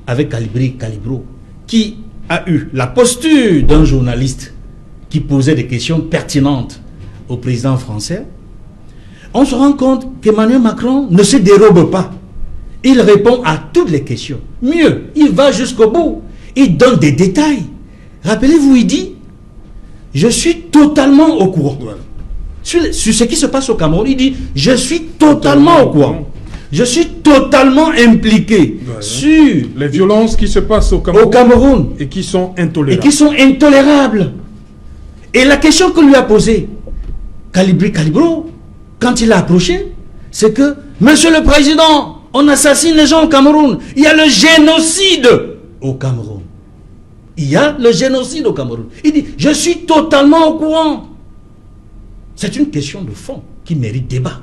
Speaker 4: avec Calibro, qui a eu la posture d'un journaliste qui posait des questions pertinentes au président français, on se rend compte qu'Emmanuel Macron ne se dérobe pas. Il répond à toutes les questions. Mieux, il va jusqu'au bout. Il donne des détails. Rappelez-vous, il dit, je suis totalement au courant. Voilà. Sur ce qui se passe au Cameroun, il dit, je suis totalement au courant. Je suis totalement impliqué sur
Speaker 1: les violences qui se passent au Cameroun et qui sont intolérables.
Speaker 4: Et la question que lui a posée Calibro, quand il l'a approché, c'est que, Monsieur le Président, on assassine les gens au Cameroun. Il y a le génocide au Cameroun. Il y a le génocide au Cameroun. Il dit, je suis totalement au courant. C'est une question de fond qui mérite débat.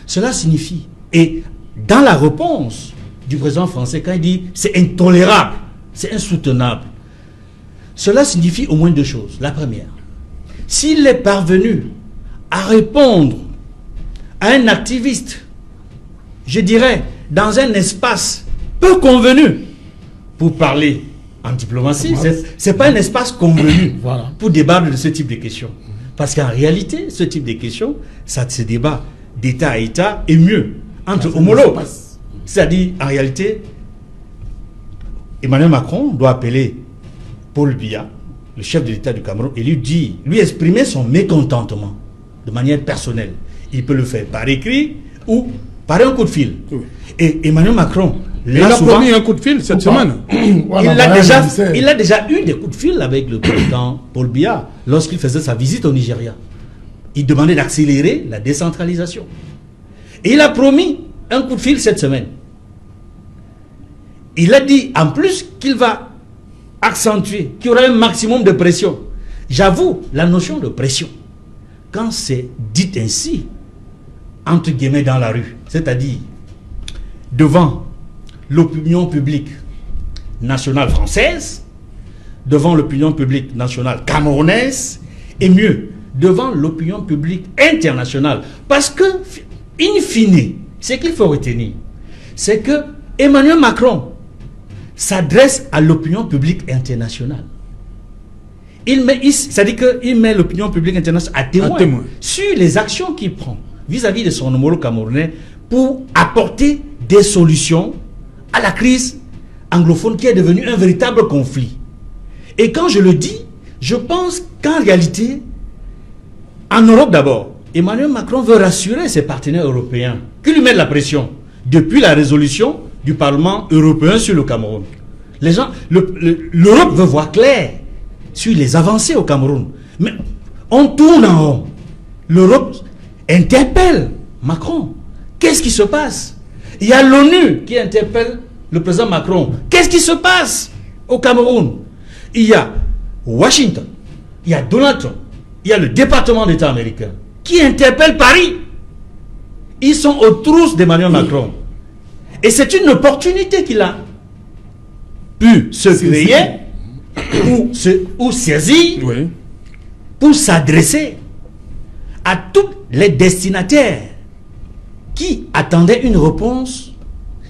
Speaker 4: Cela signifie, et dans la réponse du président français, quand il dit c'est intolérable, c'est insoutenable, cela signifie au moins deux choses. La première, s'il est parvenu à répondre à un activiste, je dirais, dans un espace peu convenu pour parler en diplomatie, ce n'est pas un espace convenu pour débattre de ce type de questions. Parce qu'en réalité, ce type de questions, ça se débat d'État à État et mieux, entre homologues. C'est-à-dire, en réalité, Emmanuel Macron doit appeler Paul Biya, le chef de l'État du Cameroun, et lui exprimer son mécontentement de manière personnelle. Il peut le faire par écrit ou par un coup de fil. Oui. Et Emmanuel Macron,
Speaker 1: il a promis un coup de fil cette semaine.
Speaker 4: Il a déjà eu des coups de fil avec le président Paul Biya lorsqu'il faisait sa visite au Nigeria. Il demandait d'accélérer la décentralisation. Et il a promis un coup de fil cette semaine. Il a dit en plus qu'il va accentuer, qu'il y aura un maximum de pression. J'avoue, la notion de pression, quand c'est dit ainsi, entre guillemets dans la rue, c'est-à-dire devant l'opinion publique nationale française, devant l'opinion publique nationale camerounaise, et mieux, devant l'opinion publique internationale. Parce que, in fine, ce qu'il faut retenir, c'est que Emmanuel Macron s'adresse à l'opinion publique internationale. C'est-à-dire qu'il met l'opinion publique internationale à témoin sur les actions qu'il prend vis-à-vis de son homologue camerounais pour apporter des solutions à la crise anglophone qui est devenue un véritable conflit. Et quand je le dis, je pense qu'en réalité, en Europe d'abord, Emmanuel Macron veut rassurer ses partenaires européens qui lui mettent la pression depuis la résolution du Parlement européen sur le Cameroun. Les gens, l'Europe veut voir clair sur les avancées au Cameroun. Mais on tourne en rond. L'Europe interpelle Macron. Qu'est-ce qui se passe? Il y a l'ONU qui interpelle le président Macron. Qu'est-ce qui se passe au Cameroun? Il y a Washington, il y a Donald Trump, il y a le département d'État américain qui interpelle Paris. Ils sont aux trousses d'Emmanuel Macron. Et c'est une opportunité qu'il a pu se créer ou saisir pour s'adresser à tous les destinataires qui attendaient une réponse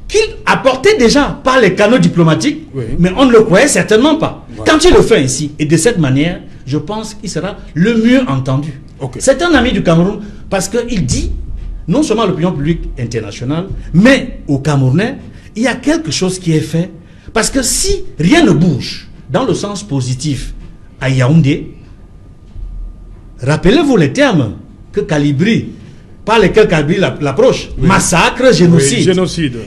Speaker 4: qu'il apportait déjà par les canaux diplomatiques, mais on ne le croyait certainement pas. Quand il le fait ainsi, et de cette manière, je pense qu'il sera le mieux entendu. C'est un ami du Cameroun, parce qu'il dit, non seulement à l'opinion publique internationale, mais aux Camerounais, il y a quelque chose qui est fait, parce que si rien ne bouge dans le sens positif à Yaoundé, rappelez-vous les termes que Calibri, par lesquels Calibri l'approche, massacre, génocide.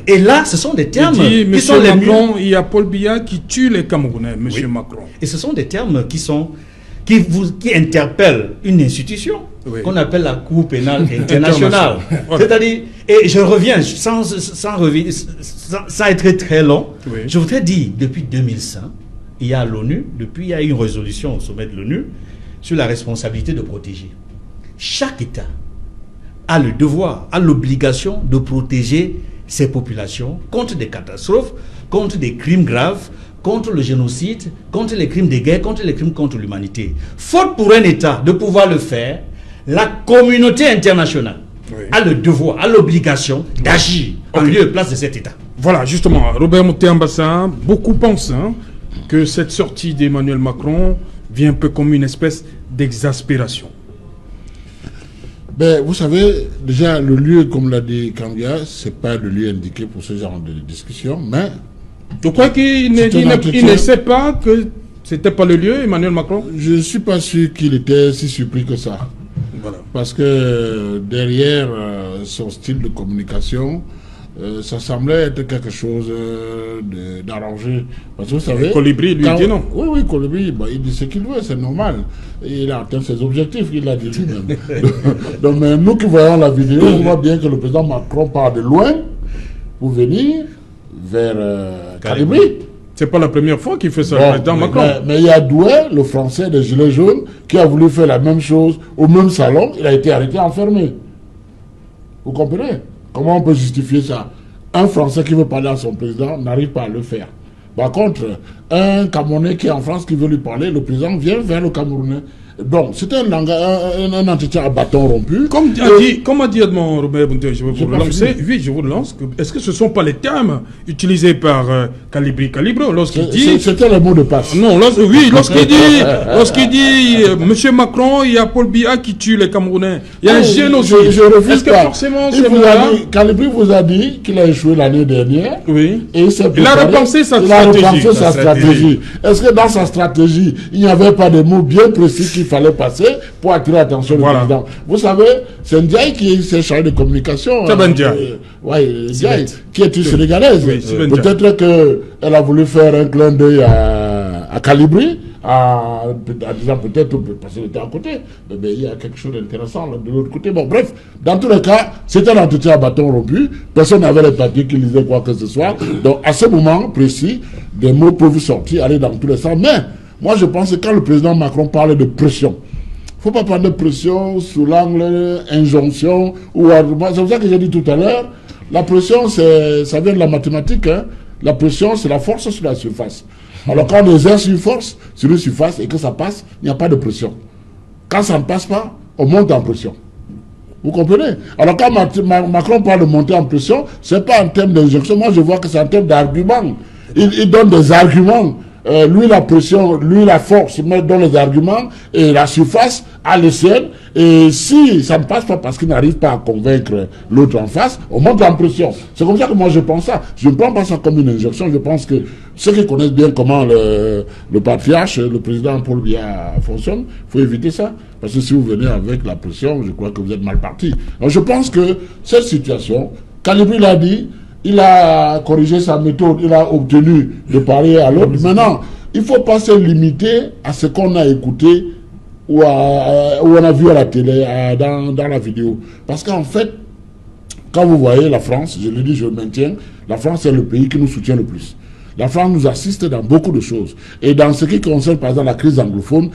Speaker 4: Et là, ce sont des termes qui sont les
Speaker 1: Macron, il y a Paul Biya qui tue les Camerounais, monsieur Macron.
Speaker 4: Et ce sont des termes qui interpellent une institution qu'on appelle la Cour pénale internationale. C'est-à-dire, et je reviens sans être très long, je voudrais dire, depuis 2005, il y a l'ONU, il y a une résolution au sommet de l'ONU sur la responsabilité de protéger. Chaque État a le devoir, a l'obligation de protéger ses populations contre des catastrophes, contre des crimes graves, contre le génocide, contre les crimes de guerre, contre les crimes contre l'humanité. Faute pour un État de pouvoir le faire, la communauté internationale a le devoir, a l'obligation d'agir en lieu et place de cet État.
Speaker 1: Voilà, justement, Robert Mouté-Ambassa, beaucoup pensent que cette sortie d'Emmanuel Macron vient un peu comme une espèce d'exaspération.
Speaker 5: Ben, vous savez, déjà, le lieu, comme l'a dit Kambia, ce n'est pas le lieu indiqué pour ce genre de discussion, mais...
Speaker 1: Je crois qu'il ne sait pas que ce n'était pas le lieu, Emmanuel Macron?
Speaker 5: Je ne suis pas sûr qu'il était si surpris que ça. Voilà. Parce que derrière son style de communication, ça semblait être quelque chose d'arrangé. Parce que vous savez...
Speaker 1: Colibri lui dit non.
Speaker 5: Oui, Colibri, il dit ce qu'il veut, c'est normal. Il a atteint ses objectifs, il l'a dit lui-même. Donc, mais nous qui voyons la vidéo, on voit bien que le président Macron part de loin pour venir vers Calibri.
Speaker 1: C'est pas la première fois qu'il fait ça, le président Macron.
Speaker 5: Mais il y a Douai, le français des Gilets jaunes, qui a voulu faire la même chose au même salon. Il a été arrêté, enfermé. Vous comprenez? Comment on peut justifier ça? Un Français qui veut parler à son président n'arrive pas à le faire. Par contre, un Camerounais qui est en France qui veut lui parler, le président vient vers le Camerounais. Donc, c'est un entretien à bâton rompu.
Speaker 1: Comme a dit Edmond Robert Bunté, je vais vous lancer. Oui, je vous lance. Est-ce que ce ne sont pas les termes utilisés par Calibro lorsqu'il dit...
Speaker 5: C'était le mot de passe.
Speaker 1: Non, lorsqu'il dit Monsieur Macron, il y a Paul Biya qui tue les Camerounais. Il y a un génocide.
Speaker 5: Je refuse. Est-ce
Speaker 1: que forcément c'est
Speaker 5: Calibri vous a dit qu'il a échoué l'année dernière.
Speaker 1: Oui.
Speaker 5: Et
Speaker 1: il a repensé sa stratégie.
Speaker 5: Est-ce que dans sa stratégie, il n'y avait pas de mots bien précis qu'il fallait passer pour attirer l'attention du président? Vous savez, c'est Ndiaye qui s'est chargé de communication.
Speaker 1: C'est Ndiaye.
Speaker 5: Oui, Ndiaye, qui est une Sénégalaise.
Speaker 1: Oui,
Speaker 5: peut-être qu'elle a voulu faire un clin d'œil à Calibri, en disant peut-être parce qu'elle était à côté, mais il y a quelque chose d'intéressant de l'autre côté. Bon, bref, dans tous les cas, c'était un entretien à bâton rompu. Personne n'avait les papiers qui lisaient quoi que ce soit. Donc, à ce moment précis, des mots peuvent sortir, aller dans tous les sens. Mais moi, je pense que quand le président Macron parle de pression, il ne faut pas parler de pression sous l'angle injonction ou argument. C'est pour ça que j'ai dit tout à l'heure, la pression, ça vient de la mathématique. Hein. La pression, c'est la force sur la surface. Alors quand on exerce une force sur une surface et que ça passe, il n'y a pas de pression. Quand ça ne passe pas, on monte en pression. Vous comprenez? Alors quand Macron parle de monter en pression, ce n'est pas en termes d'injonction. Moi, je vois que c'est en termes d'arguments. Il donne des arguments. Lui la pression, lui la force, il met dans les arguments et la surface à l'échelle. Et si ça ne passe pas parce qu'il n'arrive pas à convaincre l'autre en face, on monte en pression. C'est comme ça que moi je pense ça. Je ne prends pas ça comme une injonction. Je pense que ceux qui connaissent bien comment le patriarche, le président Paul Biya fonctionne, il faut éviter ça. Parce que si vous venez avec la pression, je crois que vous êtes mal parti. Donc je pense que cette situation, Calibri l'a dit, il a corrigé sa méthode, il a obtenu de parler à l'autre. Maintenant, il ne faut pas se limiter à ce qu'on a écouté ou on a vu à la télé, dans la vidéo. Parce qu'en fait, quand vous voyez la France, je le dis, je le maintiens, la France est le pays qui nous soutient le plus. La France nous assiste dans beaucoup de choses. Et dans ce qui concerne, par exemple, la crise anglophone,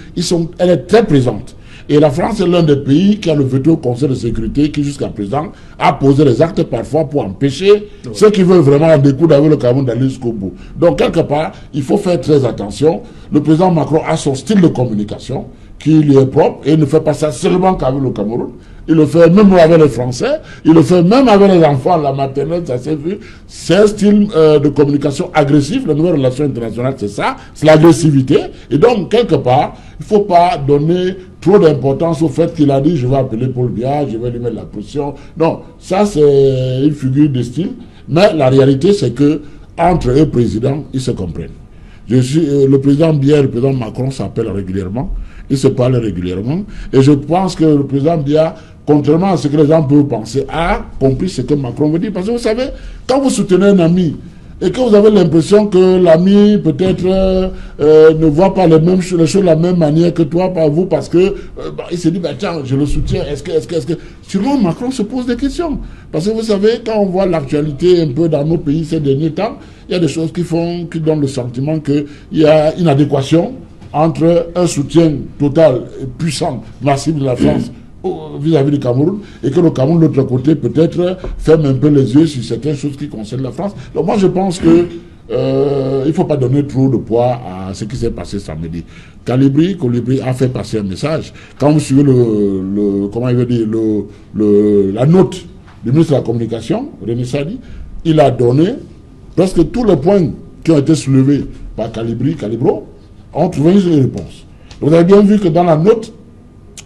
Speaker 5: elle est très présente. Et la France est l'un des pays qui a le veto au Conseil de sécurité qui, jusqu'à présent, a posé des actes parfois pour empêcher ceux qui veulent vraiment en découdre avec le Cameroun d'aller jusqu'au bout. Donc, quelque part, il faut faire très attention. Le président Macron a son style de communication qui lui est propre et il ne fait pas ça seulement qu'avec le Cameroun. Il le fait même avec les Français, il le fait même avec les enfants, la maternelle, ça s'est vu. C'est un style de communication agressif. La nouvelle relation internationale, c'est ça, c'est l'agressivité. Et donc, quelque part, il ne faut pas donner trop d'importance au fait qu'il a dit « je vais appeler Paul Biya, je vais lui mettre la pression ». Non, ça c'est une figure de style. Mais la réalité, c'est que entre eux, présidents, ils se comprennent. Le président Biya et le président Macron s'appellent régulièrement. Ils se parlent régulièrement. Et je pense que le président Biya, contrairement à ce que les gens peuvent penser, a compris ce que Macron veut dire. Parce que vous savez, quand vous soutenez un ami et que vous avez l'impression que l'ami peut-être ne voit pas les choses de la même manière que toi, par vous, parce que il se dit, tiens, je le soutiens, est-ce que... Sûrement, Macron se pose des questions. Parce que vous savez, quand on voit l'actualité un peu dans nos pays ces derniers temps, il y a des choses qui donnent le sentiment qu'il y a une adéquation entre un soutien total, puissant, massif de la France vis-à-vis du Cameroun, et que le Cameroun, de l'autre côté, peut-être ferme un peu les yeux sur certaines choses qui concernent la France. Donc moi, je pense que il ne faut pas donner trop de poids à ce qui s'est passé samedi. Colibri a fait passer un message. Quand vous suivez la note du ministre de la Communication, René Sadi, il a donné presque tous les points qui ont été soulevés par Calibro, ont trouvé une réponse. Vous avez bien vu que dans la note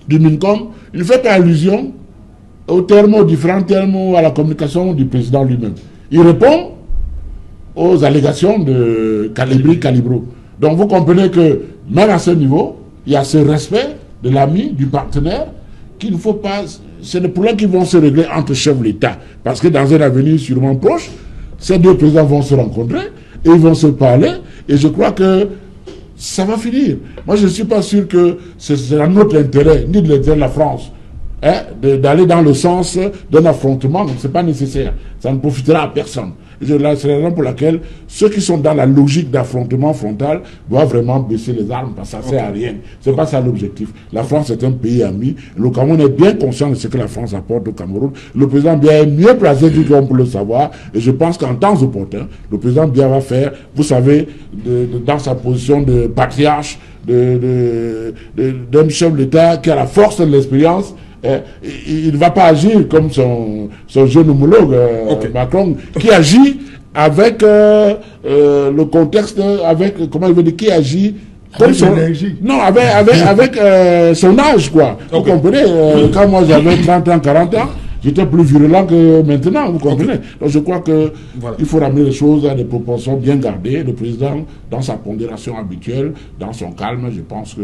Speaker 5: du MINCOM, il ne fait pas allusion aux différents termes, à la communication du président lui-même. Il répond aux allégations de Calibro. Donc vous comprenez que même à ce niveau, il y a ce respect de l'ami, du partenaire, qu'il ne faut pas... C'est des problèmes qui vont se régler entre chefs d'État. Parce que dans un avenir sûrement proche, ces deux présidents vont se rencontrer et ils vont se parler. Et je crois que ça va finir. Moi, je ne suis pas sûr que c'est à notre intérêt, ni de l'intérêt de la France, d'aller dans le sens d'un affrontement. Ce n'est pas nécessaire. Ça ne profitera à personne. C'est la raison pour laquelle ceux qui sont dans la logique d'affrontement frontal doivent vraiment baisser les armes, parce que ça ne sert à rien. C'est pas ça l'objectif. La France est un pays ami. Le Cameroun est bien conscient de ce que la France apporte au Cameroun. Le président Biya est mieux placé que l'on peut le savoir. Et je pense qu'en temps opportun, le président Biya va faire, vous savez, dans sa position de patriarche, d'un chef d'État qui a la force de l'expérience, il ne va pas agir comme son jeune homologue Macron, qui agit avec le contexte, avec, comment il veut dire, qui agit comme son énergie. Non, avec son âge, quoi. Vous comprenez, quand moi j'avais 30 ans, 40 ans, j'étais plus virulent que maintenant, vous comprenez. Donc je crois que il faut ramener les choses à des proportions bien gardées. Le président, dans sa pondération habituelle, dans son calme, je pense que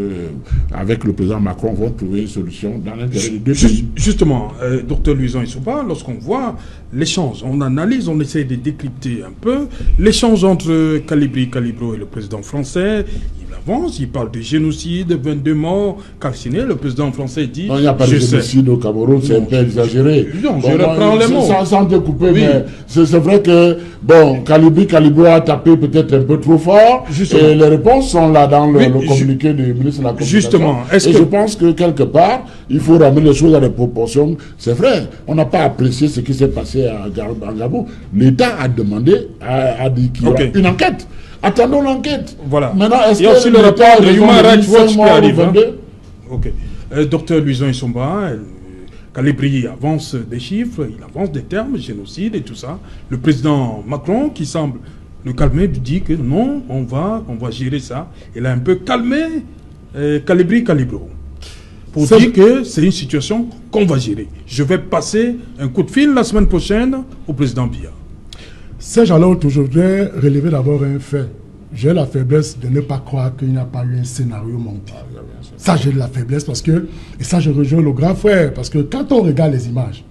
Speaker 5: avec le président Macron, vont trouver une solution dans l'intérêt des deux pays.
Speaker 1: Justement, docteur Louison Issouba, lorsqu'on voit l'échange, on analyse, on essaie de décrypter un peu l'échange entre Calibro et le président français. Il parle de génocide, 22 morts calcinés. Le président français dit...
Speaker 5: Non, il n'y a pas de génocide au Cameroun, c'est un peu exagéré.
Speaker 1: Non, je reprends les mots.
Speaker 5: Sans te couper, oui. Mais c'est vrai que, bon, Calibro a tapé peut-être un peu trop fort. Justement. Et les réponses sont là dans le communiqué du ministre de la Communication.
Speaker 1: Justement.
Speaker 5: Je pense que quelque part, il faut ramener les choses à des proportions. C'est vrai, on n'a pas apprécié ce qui s'est passé à Gabon. L'État a demandé, a dit qu'il y aura une enquête. Attendons l'enquête.
Speaker 1: Voilà.
Speaker 5: Maintenant, est-ce
Speaker 1: il y a aussi le rapport de Human Rights Watch qui arrive. Ok. Docteur Louison Issouba, Calibri avance des chiffres, il avance des termes, génocide et tout ça. Le président Macron, qui semble le calmer, dit que non, on va gérer ça. Il a un peu calmé Calibro. Pour dire que c'est une situation qu'on va gérer. Je vais passer un coup de fil la semaine prochaine au président Biya.
Speaker 2: Serge Alaoute, je voudrais relever d'abord un fait. J'ai la faiblesse de ne pas croire qu'il n'y a pas eu un scénario monté. Ça, j'ai de la faiblesse parce que, et ça, je rejoins le grand frère, parce que quand on regarde les images,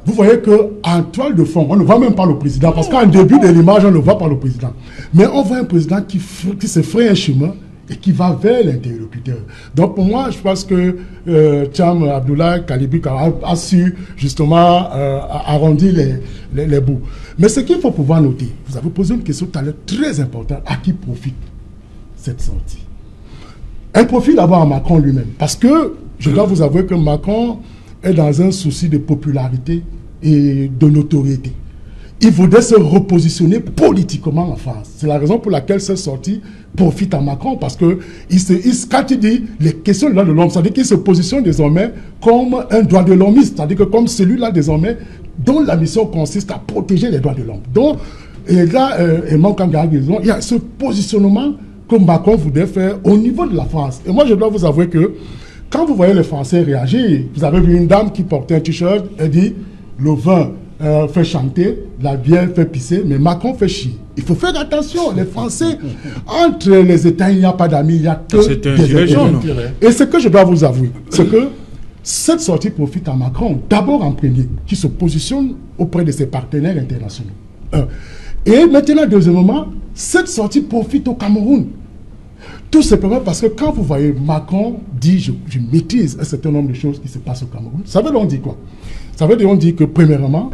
Speaker 2: vous voyez qu'en toile de fond, on ne voit même pas le président, parce qu'en début de l'image, on ne voit pas le président. Mais on voit un président qui se fraye un chemin et qui va vers l'interlocuteur. Donc pour moi, je pense que Thiam Abdoulaye Calibri a su justement arrondir les bouts. Mais ce qu'il faut pouvoir noter, vous avez posé une question tout à l'heure très importante, à qui profite cette sortie? Elle profite d'abord à Macron lui-même, parce que je dois vous avouer que Macron est dans un souci de popularité et de notoriété. Il voudrait se repositionner politiquement en France. C'est la raison pour laquelle cette sortie profite à Macron, parce que quand il dit les questions des droits de l'homme, c'est-à-dire qu'il se positionne désormais comme un droit de l'hommiste, c'est-à-dire que comme celui-là désormais dont la mission consiste à protéger les droits de l'homme. Donc, et là, il y a ce positionnement que Macron voudrait faire au niveau de la France. Et moi, je dois vous avouer que quand vous voyez les Français réagir, vous avez vu une dame qui portait un t-shirt, elle dit le vin fait chanter, la bière fait pisser, mais Macron fait chier. Il faut faire attention, les Français, entre les États, il n'y a pas d'amis, il n'y a que des intérêts. Et ce que je dois vous avouer, c'est que cette sortie profite à Macron, d'abord en premier, qui se positionne auprès de ses partenaires internationaux. Et maintenant, deuxièmement, cette sortie profite au Cameroun. Tout simplement parce que quand vous voyez Macron dit je maîtrise un certain nombre de choses qui se passent au Cameroun, ça veut dire quoi? Ça veut dire que premièrement,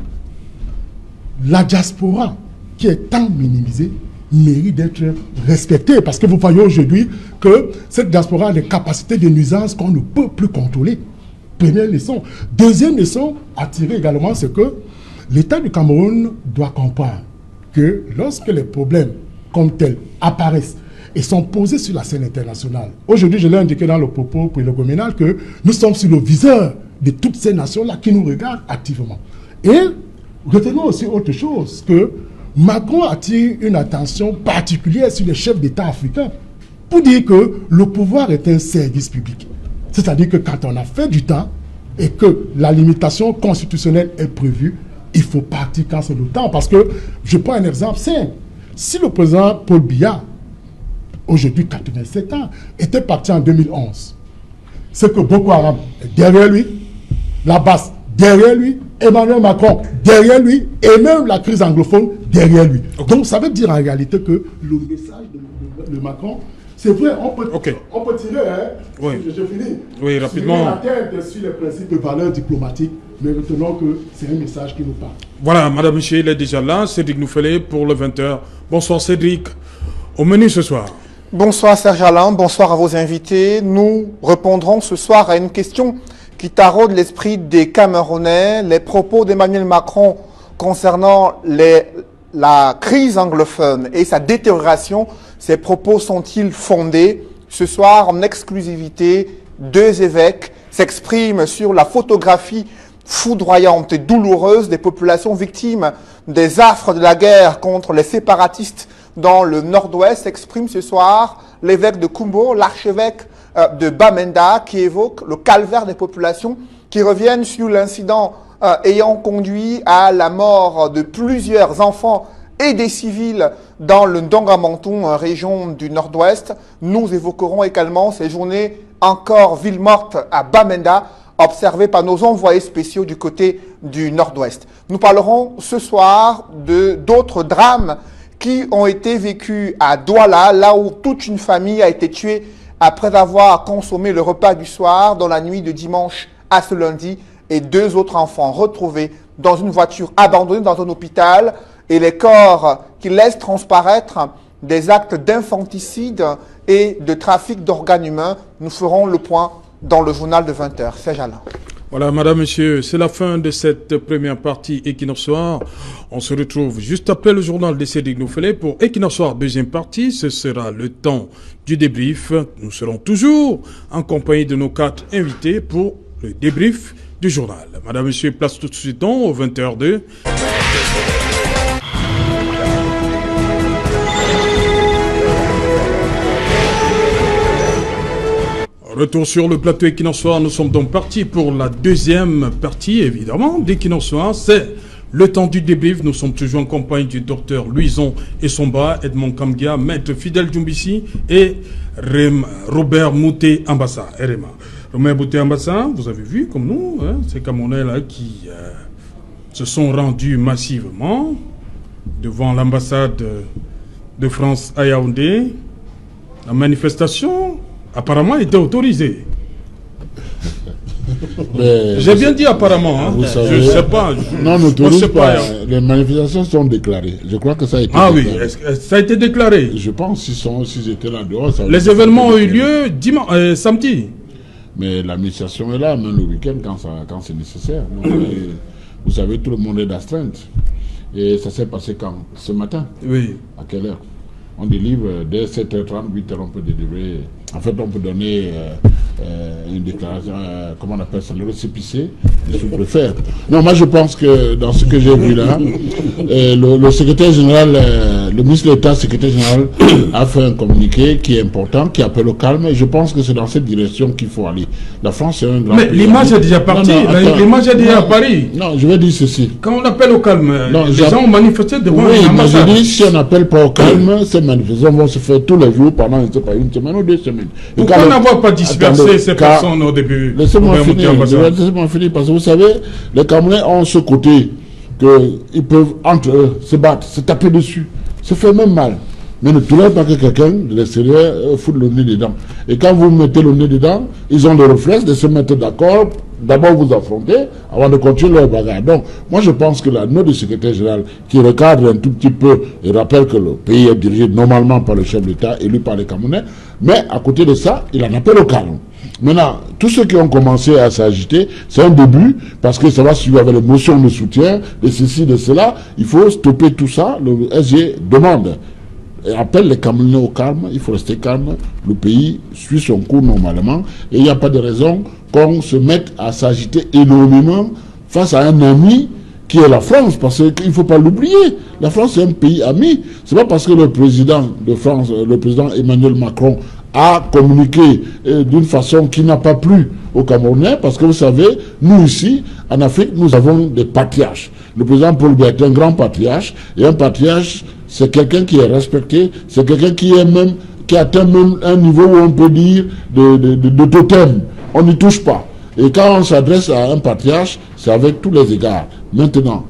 Speaker 2: la diaspora qui est tant minimisée mérite d'être respectée, parce que vous voyez aujourd'hui que cette diaspora a des capacités de nuisance qu'on ne peut plus contrôler. Première leçon. Deuxième leçon à tirer également, c'est que l'État du Cameroun doit comprendre que lorsque les problèmes comme tels apparaissent et sont posés sur la scène internationale, aujourd'hui je l'ai indiqué dans le propos prélogoménal que nous sommes sur le viseur de toutes ces nations-là qui nous regardent activement. Et retenons aussi autre chose, que Macron attire une attention particulière sur les chefs d'État africains pour dire que le pouvoir est un service public. C'est-à-dire que quand on a fait du temps et que la limitation constitutionnelle est prévue, il faut partir quand c'est le temps. Parce que, je prends un exemple simple. Si le président Paul Biya, aujourd'hui 87 ans, était parti en 2011, c'est que Boko Haram est derrière lui, la basse derrière lui, Emmanuel Macron derrière lui, et même la crise anglophone derrière lui. Donc ça veut dire en réalité que le message de Macron, C'est vrai, on peut tirer, hein.
Speaker 1: Oui.
Speaker 2: Je finis.
Speaker 1: Oui, rapidement.
Speaker 2: La tête sur les principes de valeurs diplomatiques, mais retenons que c'est un message qui nous parle.
Speaker 1: Voilà, Madame Michel, il est déjà là. Cédric Nouffelé pour le 20h. Bonsoir Cédric. Au menu ce soir.
Speaker 7: Bonsoir Serge Alain, bonsoir à vos invités. Nous répondrons ce soir à une question qui taraude l'esprit des Camerounais. Les propos d'Emmanuel Macron concernant la crise anglophone et sa détérioration, ces propos sont-ils fondés? Ce soir, en exclusivité, deux évêques s'expriment sur la photographie foudroyante et douloureuse des populations victimes des affres de la guerre contre les séparatistes dans le nord-ouest. S'exprime ce soir l'évêque de Kumbo, l'archevêque de Bamenda, qui évoque le calvaire des populations, qui reviennent sur l'incident ayant conduit à la mort de plusieurs enfants et des civils dans le Ndongamantou, région du nord-ouest. Nous évoquerons également ces journées encore ville morte à Bamenda, observées par nos envoyés spéciaux du côté du nord-ouest. Nous parlerons ce soir d'autres drames qui ont été vécus à Douala, là où toute une famille a été tuée après avoir consommé le repas du soir dans la nuit de dimanche à ce lundi, et deux autres enfants retrouvés dans une voiture abandonnée dans un hôpital, et les corps qui laissent transparaître des actes d'infanticide et de trafic d'organes humains. Nous ferons le point dans le journal de 20h. C'est Alain.
Speaker 1: Voilà, madame, monsieur, c'est la fin de cette première partie Equinox Soir. On se retrouve juste après le journal de Cédric Nouffelé pour Equinox Soir, deuxième partie. Ce sera le temps du débrief. Nous serons toujours en compagnie de nos 4 invités pour le débrief du journal. Madame, monsieur, place tout de suite au 20h02. Retour sur le plateau Equinox Soir. Nous sommes donc partis pour la deuxième partie, évidemment, d'Equinox Soir. C'est le temps du débrief. Nous sommes toujours en compagnie du docteur Louison Essomba, Edmond Kamgia, maître Fidel Djoumbissi et Robert Mouté Ambassa, RMA. Robert Mouté Ambassa, vous avez vu, comme nous, hein, ces Camerounais-là qui se sont rendus massivement devant l'ambassade de France à Yaoundé. La manifestation apparemment était autorisé. J'ai bien dit apparemment, hein. Je ne sais pas.
Speaker 5: Non, n'autorise pas. Les manifestations sont déclarées. Je crois que ça a été déclaré.
Speaker 1: Oui, ça a été déclaré.
Speaker 5: Je pense s'ils étaient là dehors.
Speaker 1: Les événements ont eu lieu samedi.
Speaker 5: Mais l'administration est là, même le week-end, quand c'est nécessaire. Donc, vous savez, tout le monde est d'astreinte. Et ça s'est passé quand? Ce matin. Oui. À quelle heure? On délivre dès 7h30, 8h, on peut délivrer. En fait, on peut donner une déclaration, comment on appelle ça, le récépissé du sous-préfet. Non, moi je pense que dans ce que j'ai vu là, le secrétaire général, le ministre de l'État, secrétaire général, a fait un communiqué qui est important, qui appelle au calme, et je pense que c'est dans cette direction qu'il faut aller. La France est un grand pays.
Speaker 1: Mais l'image est déjà partie, l'image est déjà à Paris.
Speaker 5: Non, je vais dire ceci.
Speaker 1: Quand on appelle au calme, les gens ont manifesté devant l'ambassade.
Speaker 5: Je dis, si on n'appelle pas au calme, ces manifestations vont se faire tous les jours pendant, je ne sais pas, une semaine ou 2 semaines.
Speaker 1: Pourquoi n'avoir pas dispersé ces personnes au début?
Speaker 5: Laissez-moi finir, parce que vous savez, les Camerounais ont ce côté qu'ils peuvent entre eux se battre, se taper dessus, se faire même mal. Mais ne tournez pas que quelqu'un de l'extérieur fout le nez dedans. Et quand vous mettez le nez dedans, ils ont le réflexe de se mettre d'accord, d'abord vous affronter, avant de continuer leur bagarre. Donc, moi je pense que la note du secrétaire général, qui recadre un tout petit peu et rappelle que le pays est dirigé normalement par le chef d'État, élu par les Camerounais, mais à côté de ça, il en appelle au calme. Maintenant, tous ceux qui ont commencé à s'agiter, c'est un début, parce que ça va suivre avec les motions de soutien, de ceci, de cela. Il faut stopper tout ça. Le SG demande et appelle les Camerounais au calme. Il faut rester calme. Le pays suit son cours normalement. Et il n'y a pas de raison qu'on se mette à s'agiter énormément face à un ami qui est la France, parce qu'il ne faut pas l'oublier. La France est un pays ami. C'est pas parce que le président de France, le président Emmanuel Macron, a communiqué d'une façon qui n'a pas plu aux Camerounais, parce que vous savez, nous ici, en Afrique, nous avons des patriarches. Le président Paul Biya est un grand patriarche, et un patriarche, c'est quelqu'un qui est respecté, c'est quelqu'un qui atteint même un niveau où on peut dire de totem. On n'y touche pas. Et quand on s'adresse à un patriarche, c'est avec tous les égards. Maintenant,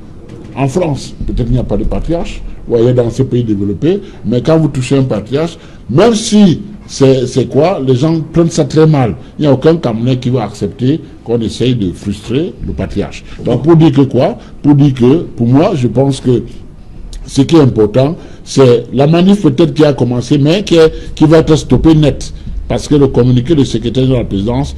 Speaker 5: en France, peut-être qu'il n'y a pas de patriarche, vous voyez, dans ces pays développés, mais quand vous touchez un patriarche, même si c'est quoi? Les gens prennent ça très mal. Il n'y a aucun Camerounais qui va accepter qu'on essaye de frustrer le patriarche. Donc pour dire que quoi? Pour dire que, pour moi, je pense que ce qui est important, c'est la manif peut-être qui a commencé, mais qui va être stoppée net. Parce que le communiqué du secrétaire de la présidence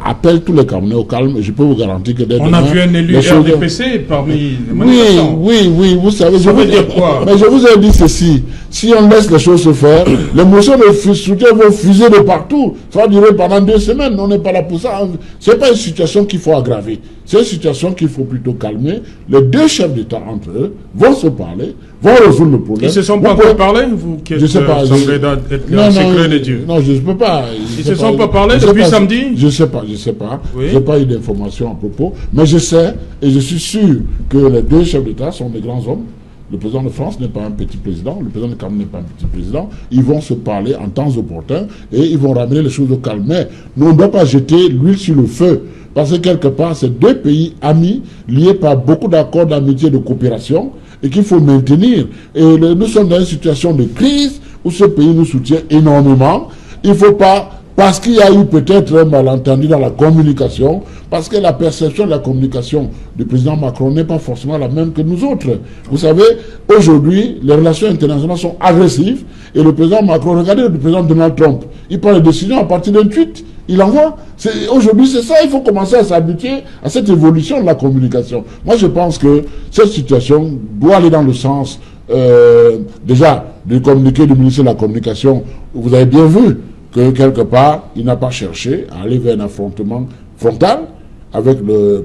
Speaker 5: appelle tous les Camerounais au calme. Et je peux vous garantir que dès
Speaker 1: on
Speaker 5: demain,
Speaker 1: a vu un élu RDPC parmi les manifestants.
Speaker 5: Oui, vous savez.
Speaker 1: Ça veut dire quoi?
Speaker 5: Mais je vous ai dit ceci. Si on laisse les choses se faire, les motions de soutien vont fuser de partout. Ça va durer pendant 2 semaines. On n'est pas là pour ça. Ce n'est pas une situation qu'il faut aggraver. C'est une situation qu'il faut plutôt calmer. Les 2 chefs d'État entre eux vont se parler, vont résoudre le problème.
Speaker 1: Ils ne se sont pas encore parlé, vous qui êtes
Speaker 5: je sais pas,
Speaker 1: semblez être le secret de Dieu.
Speaker 5: Non, je ne peux pas.
Speaker 1: Ils ne se sont pas parlé depuis samedi?
Speaker 5: Je ne sais pas. Oui. Je n'ai pas eu d'informations à propos. Mais je sais, et je suis sûr que les 2 chefs d'État sont des grands hommes. Le président de France n'est pas un petit président, le président de Cameroun n'est pas un petit président. Ils vont se parler en temps opportun et ils vont ramener les choses au calme. Mais nous ne doit pas jeter l'huile sur le feu. Parce que quelque part, c'est 2 pays amis, liés par beaucoup d'accords d'amitié et de coopération, et qu'il faut maintenir. Et nous sommes dans une situation de crise où ce pays nous soutient énormément. Il ne faut pas, parce qu'il y a eu peut-être un malentendu dans la communication, parce que la perception de la communication du président Macron n'est pas forcément la même que nous autres. Vous savez, aujourd'hui, les relations internationales sont agressives, et le président Macron, regardez le président Donald Trump, il prend les décisions à partir d'un tweet. Il envoie. Aujourd'hui, c'est ça. Il faut commencer à s'habituer à cette évolution de la communication. Moi, je pense que cette situation doit aller dans le sens, déjà, du communiqué du ministre de la Communication. Vous avez bien vu que, quelque part, il n'a pas cherché à aller vers un affrontement frontal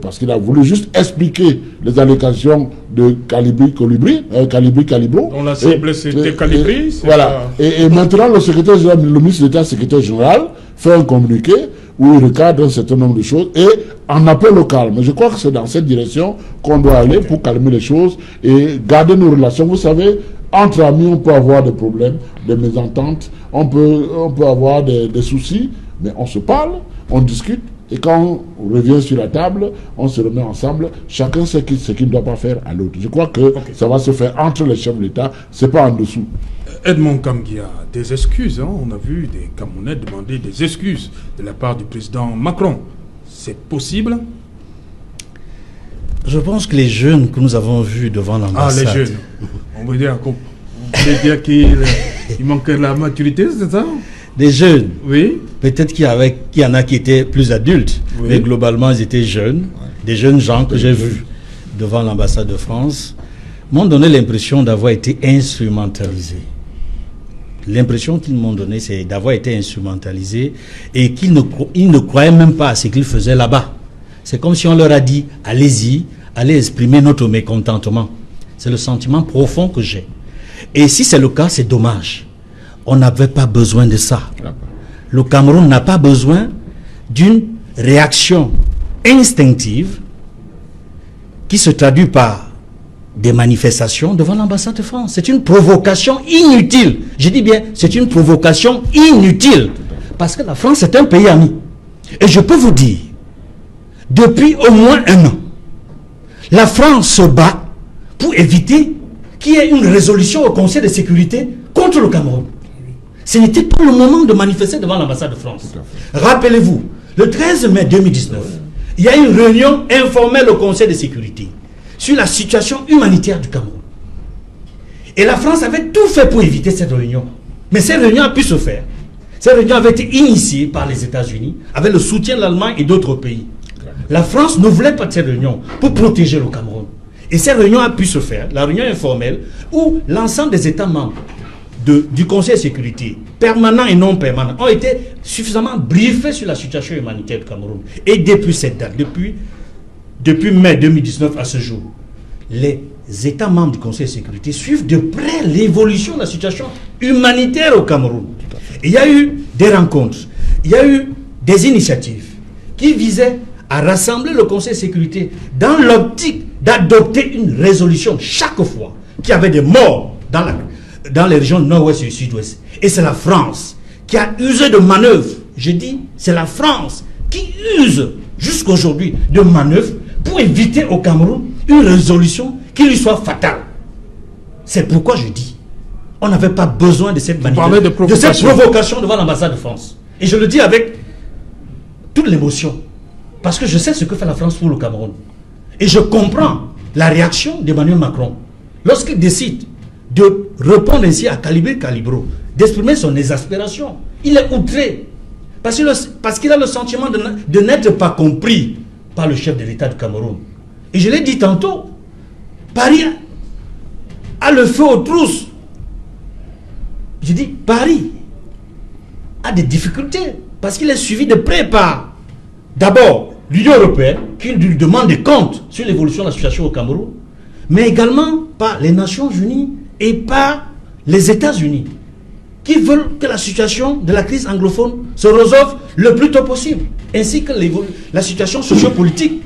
Speaker 5: parce qu'il a voulu juste expliquer les allégations de Calibro.
Speaker 1: On l'a ciblé, c'était Calibri.
Speaker 5: Voilà. Et maintenant, le ministre d'État, secrétaire général, fait un communiqué où il recadre un certain nombre de choses et en appelle au calme. Je crois que c'est dans cette direction qu'on doit aller pour calmer les choses et garder nos relations. Vous savez, entre amis, on peut avoir des problèmes, des mésententes, on peut avoir des soucis, mais on se parle, on discute. Et quand on revient sur la table, on se remet ensemble, chacun sait ce qu'il ne doit pas faire à l'autre. Je crois que ça va se faire entre les chefs de l'État, ce n'est pas en dessous.
Speaker 1: Edmond Kamgia, des excuses, hein? On a vu des Camerounais demander des excuses de la part du président Macron. C'est possible?
Speaker 4: Je pense que les jeunes que nous avons vus devant l'ambassade...
Speaker 1: Ah, les jeunes. On veut dire qu'il manquait de la maturité, c'est ça?
Speaker 4: Des jeunes.
Speaker 1: Oui.
Speaker 4: Peut-être qu'il y en a qui étaient plus adultes, oui. Mais globalement, ils étaient jeunes. Ouais. Des jeunes gens que j'ai vus devant l'ambassade de France m'ont donné l'impression d'avoir été instrumentalisés. L'impression qu'ils m'ont donnée, c'est d'avoir été instrumentalisés et qu'ils ne croyaient même pas à ce qu'ils faisaient là-bas. C'est comme si on leur a dit, allez-y, allez exprimer notre mécontentement. C'est le sentiment profond que j'ai. Et si c'est le cas, c'est dommage. On n'avait pas besoin de ça. Le Cameroun n'a pas besoin d'une réaction instinctive qui se traduit par des manifestations devant l'ambassade de France. C'est une provocation inutile. Je dis bien, c'est une provocation inutile. Parce que la France est un pays ami. Et je peux vous dire, depuis au moins 1 an, la France se bat pour éviter qu'il y ait une résolution au Conseil de sécurité contre le Cameroun. Ce n'était pas le moment de manifester devant l'ambassade de France. Rappelez-vous, le 13 mai 2019, il y a eu une réunion informelle au Conseil de sécurité sur la situation humanitaire du Cameroun. Et la France avait tout fait pour éviter cette réunion. Mais cette réunion a pu se faire. Cette réunion avait été initiée par les États-Unis avec le soutien de l'Allemagne et d'autres pays. La France ne voulait pas de cette réunion pour protéger le Cameroun. Et cette réunion a pu se faire, la réunion informelle, où l'ensemble des États membres du Conseil de sécurité, permanent et non permanent, ont été suffisamment briefés sur la situation humanitaire du Cameroun. Et depuis cette date, depuis mai 2019 à ce jour, les États membres du Conseil de sécurité suivent de près l'évolution de la situation humanitaire au Cameroun. Et il y a eu des rencontres, il y a eu des initiatives qui visaient à rassembler le Conseil de sécurité dans l'optique d'adopter une résolution chaque fois qu'il y avait des morts dans les régions nord-ouest et sud-ouest. Et c'est la France qui a usé de manœuvres. Je dis, c'est la France qui use jusqu'aujourd'hui de manœuvres pour éviter au Cameroun une résolution qui lui soit fatale. C'est pourquoi je dis, On n'avait pas besoin de cette
Speaker 1: manifestation, de cette
Speaker 4: provocation devant l'ambassade de France. Et je le dis avec toute l'émotion. Parce que je sais ce que fait la France pour le Cameroun. Et je comprends la réaction d'Emmanuel Macron. Lorsqu'il décide de répondre ainsi à Calibro, d'exprimer son exaspération, il est outré. Parce qu'il a le sentiment de n'être pas compris par le chef de l'État du Cameroun. Et je l'ai dit tantôt, Paris a le feu aux trousses. Je dis, Paris a des difficultés parce qu'il est suivi de près par, d'abord, l'Union européenne qui lui demande des comptes sur l'évolution de la situation au Cameroun, mais également par les Nations Unies et par les États-Unis qui veulent que la situation de la crise anglophone se résolve le plus tôt possible, ainsi que la situation sociopolitique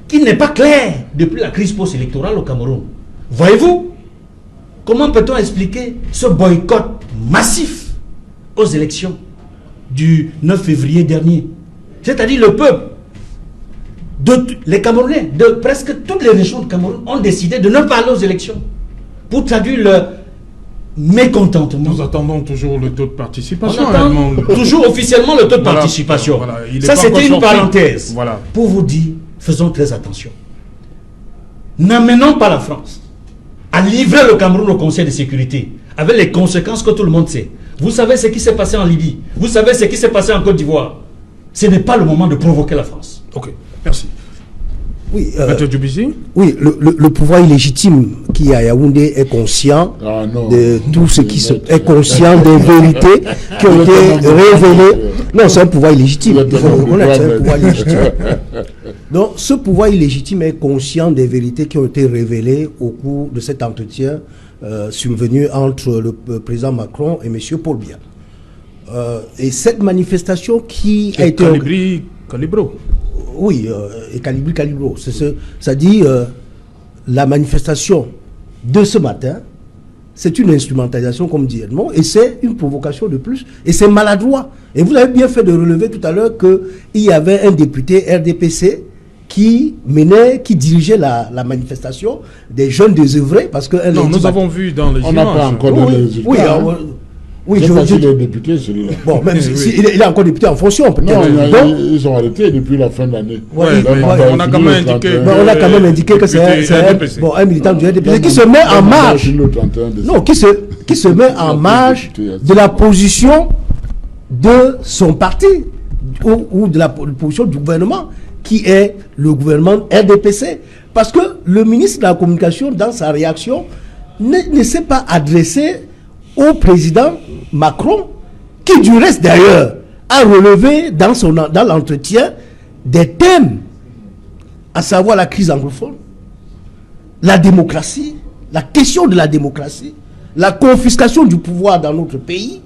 Speaker 4: qui n'est pas claire depuis la crise post-électorale au Cameroun. Voyez-vous, comment peut-on expliquer ce boycott massif aux élections du 9 février dernier? C'est-à-dire le peuple, les Camerounais, de presque toutes les régions du Cameroun ont décidé de ne pas aller aux élections pour traduire leur mécontentement.
Speaker 1: Nous attendons toujours le taux de participation.
Speaker 4: On attend toujours officiellement le taux de participation. Voilà. Ça, c'était une parenthèse pour vous dire, faisons très attention. N'amenons pas la France à livrer le Cameroun au Conseil de sécurité, avec les conséquences que tout le monde sait. Vous savez ce qui s'est passé en Libye. Vous savez ce qui s'est passé en Côte d'Ivoire. Ce n'est pas le moment de provoquer la France.
Speaker 1: Ok, merci.
Speaker 3: Oui,
Speaker 1: oui,
Speaker 3: le pouvoir illégitime qui est à Yaoundé est conscient de tout ce qui se... est conscient des vérités qui ont été révélées. Non, c'est un pouvoir illégitime. Il faut reconnaître, c'est un pouvoir illégitime. Donc, ce pouvoir illégitime est conscient des vérités qui ont été révélées au cours de cet entretien survenu entre le président Macron et M. Paul Biya. Et cette manifestation qui a été...
Speaker 1: Calibro.
Speaker 3: Oui, et Calibro. Ça dit la manifestation de ce matin, c'est une instrumentalisation, comme dit Edmond, et c'est une provocation de plus, et c'est maladroit. Et vous avez bien fait de relever tout à l'heure qu'il y avait un député RDPC qui dirigeait la manifestation, des jeunes désœuvrés, parce que...
Speaker 1: Non, nous avons vu dans les images.
Speaker 5: On n'a pas encore donné les résultats.
Speaker 3: Oui,
Speaker 5: je dis le député, celui-là.
Speaker 3: Bon, même il est encore député en fonction, peut-être.
Speaker 5: Non, ils ont arrêté depuis la fin de l'année.
Speaker 1: On a quand même indiqué
Speaker 3: que c'est un militant du RDPC qui se met en marge. Non, qui se met en marge de la position de son parti ou de la position du gouvernement, qui est le gouvernement RDPC. Parce que le ministre de la Communication, dans sa réaction, ne s'est pas adressé au président Macron, qui du reste d'ailleurs a relevé dans l'entretien des thèmes, à savoir la crise anglophone, la démocratie, la question de la démocratie, la confiscation du pouvoir dans notre pays,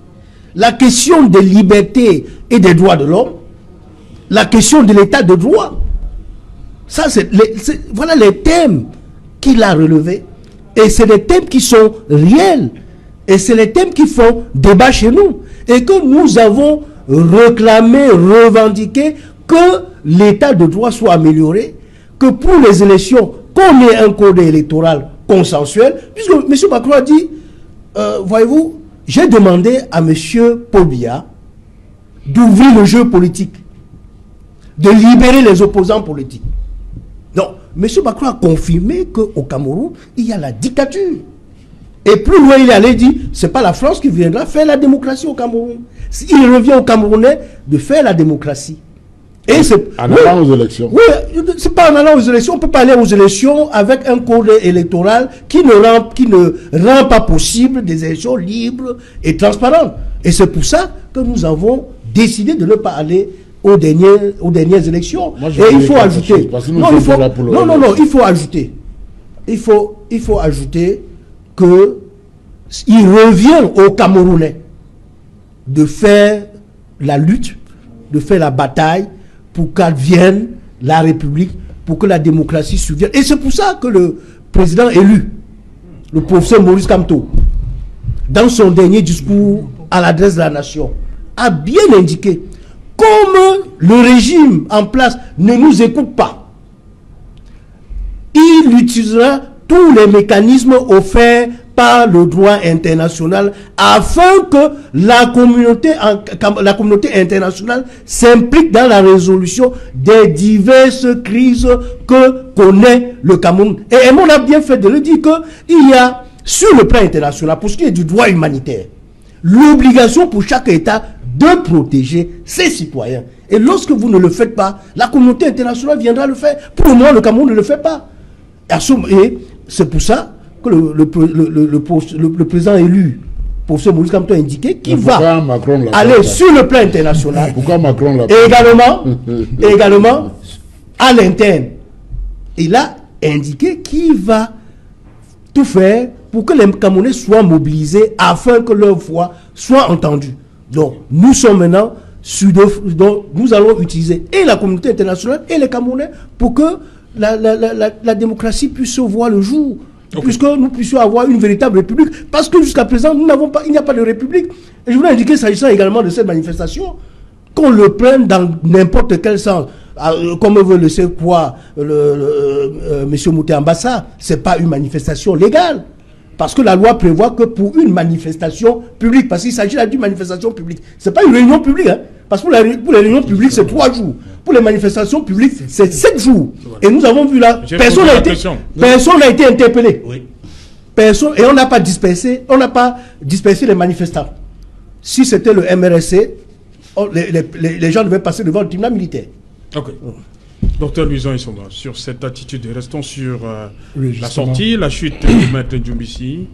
Speaker 3: la question des libertés et des droits de l'homme, la question de l'état de droit. Ça, voilà les thèmes qu'il a relevés. Et c'est des thèmes qui sont réels. Et c'est les thèmes qui font débat chez nous. Et que nous avons réclamé, revendiqué que l'état de droit soit amélioré, que pour les élections, qu'on ait un code électoral consensuel, puisque M. Macron a dit, voyez-vous, j'ai demandé à M. Paul Biya d'ouvrir le jeu politique, de libérer les opposants politiques. Donc, M. Macron a confirmé qu'au Cameroun, il y a la dictature. Et plus loin, il allait dire, c'est pas la France qui viendra faire la démocratie au Cameroun. Il revient aux Camerounais de faire la démocratie. Et c'est
Speaker 5: en allant aux élections.
Speaker 3: Oui, c'est pas en allant aux élections. On peut pas aller aux élections avec un code électoral qui ne rend pas possible des élections libres et transparentes. Et c'est pour ça que nous avons décidé de ne pas aller aux dernières élections.
Speaker 5: Moi,
Speaker 3: et il faut ajouter. Il faut ajouter. Il faut ajouter qu'il revient aux Camerounais de faire la lutte, de faire la bataille pour qu'advienne la République, pour que la démocratie survienne. Et c'est pour ça que le président élu, le professeur Maurice Kamto, dans son dernier discours à l'adresse de la nation, a bien indiqué, comme le régime en place ne nous écoute pas, il utilisera tous les mécanismes offerts par le droit international afin que la communauté internationale s'implique dans la résolution des diverses crises que connaît le Cameroun. Et on a bien fait de le dire qu'il y a, sur le plan international, pour ce qui est du droit humanitaire, l'obligation pour chaque État de protéger ses citoyens. Et lorsque vous ne le faites pas, la communauté internationale viendra le faire. Pour le moment, le Cameroun ne le fait pas. Et c'est pour ça que le président élu, professeur Maurice Kamto, a indiqué qu'il va aller sur le plan international.
Speaker 5: Pourquoi Macron l'a
Speaker 3: et également à l'interne. Il a indiqué qu'il va tout faire pour que les Camerounais soient mobilisés afin que leur voix soit entendue. Donc, nous sommes maintenant donc, nous allons utiliser et la communauté internationale et les Camerounais pour que la démocratie puisse voir le jour. Okay. Puisque nous puissions avoir une véritable république. Parce que jusqu'à présent, il n'y a pas de république. Et je voulais indiquer, s'agissant également de cette manifestation, qu'on le prenne dans n'importe quel sens. Comme veut le sait quoi, M. Mouté Ambassa, ce n'est pas une manifestation légale. Parce que la loi prévoit que pour une manifestation publique, parce qu'il s'agit là d'une manifestation publique, ce n'est pas une réunion publique, hein, parce que pour les réunions publiques, c'est 3 jours. Pour les manifestations publiques, c'est 7 jours. Et nous avons vu là, personne n'a été interpellé. Oui. Personne, et on n'a pas dispersé les manifestants. Si c'était le MRSC, les gens devaient passer devant le tribunal militaire.
Speaker 1: Ok. Docteur Luison Issonga, sur cette attitude, restons sur la sortie, la chute de Maître Djoumbissi.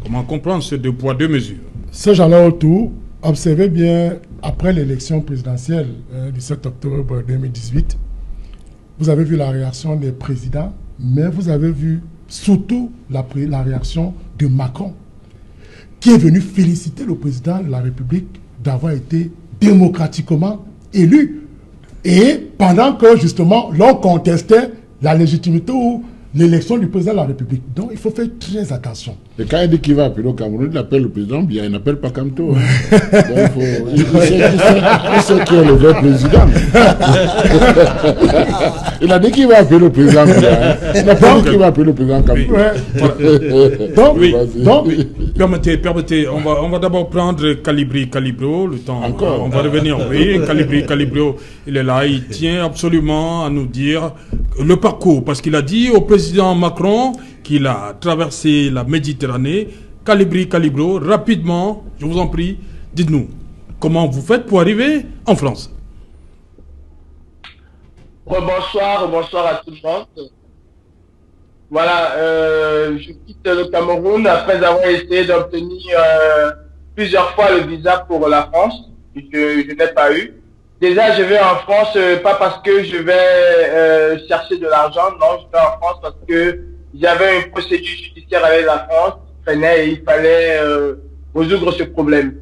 Speaker 1: Comment comprendre ce 2 poids 2 mesures?
Speaker 2: Ce genre-là autour, observez bien, après l'élection présidentielle du 7 octobre 2018, vous avez vu la réaction des présidents, mais vous avez vu surtout la réaction de Macron, qui est venu féliciter le président de la République d'avoir été démocratiquement élu. Et pendant que, justement, l'on contestait la légitimité ou l'élection du président de la République. Donc, il faut faire très attention.
Speaker 5: Et quand il dit qu'il va appeler au Cameroun, il appelle le président bien, il n'appelle pas Kamto. Il sait qui est le vrai président. Il a dit qu'il va appeler le président bien. Il n'a pas dit qu'il va appeler le président Kamto.
Speaker 1: Permettez, on va d'abord prendre Calibro, le temps.
Speaker 5: Encore.
Speaker 1: On va revenir. Oui, Calibro, il est là, il tient absolument à nous dire le parcours, parce qu'il a dit au président Macron qu'il a traversé la Méditerranée. Calibro, rapidement, je vous en prie, dites-nous, comment vous faites pour arriver en France?
Speaker 6: Bonsoir à tout le monde. Voilà, je quitte le Cameroun après avoir essayé d'obtenir plusieurs fois le visa pour la France, que je n'ai pas eu. Déjà, je vais en France, pas parce que je vais chercher de l'argent, non, je vais en France parce que j'avais une procédure judiciaire avec la France qui traînait et il fallait résoudre ce problème.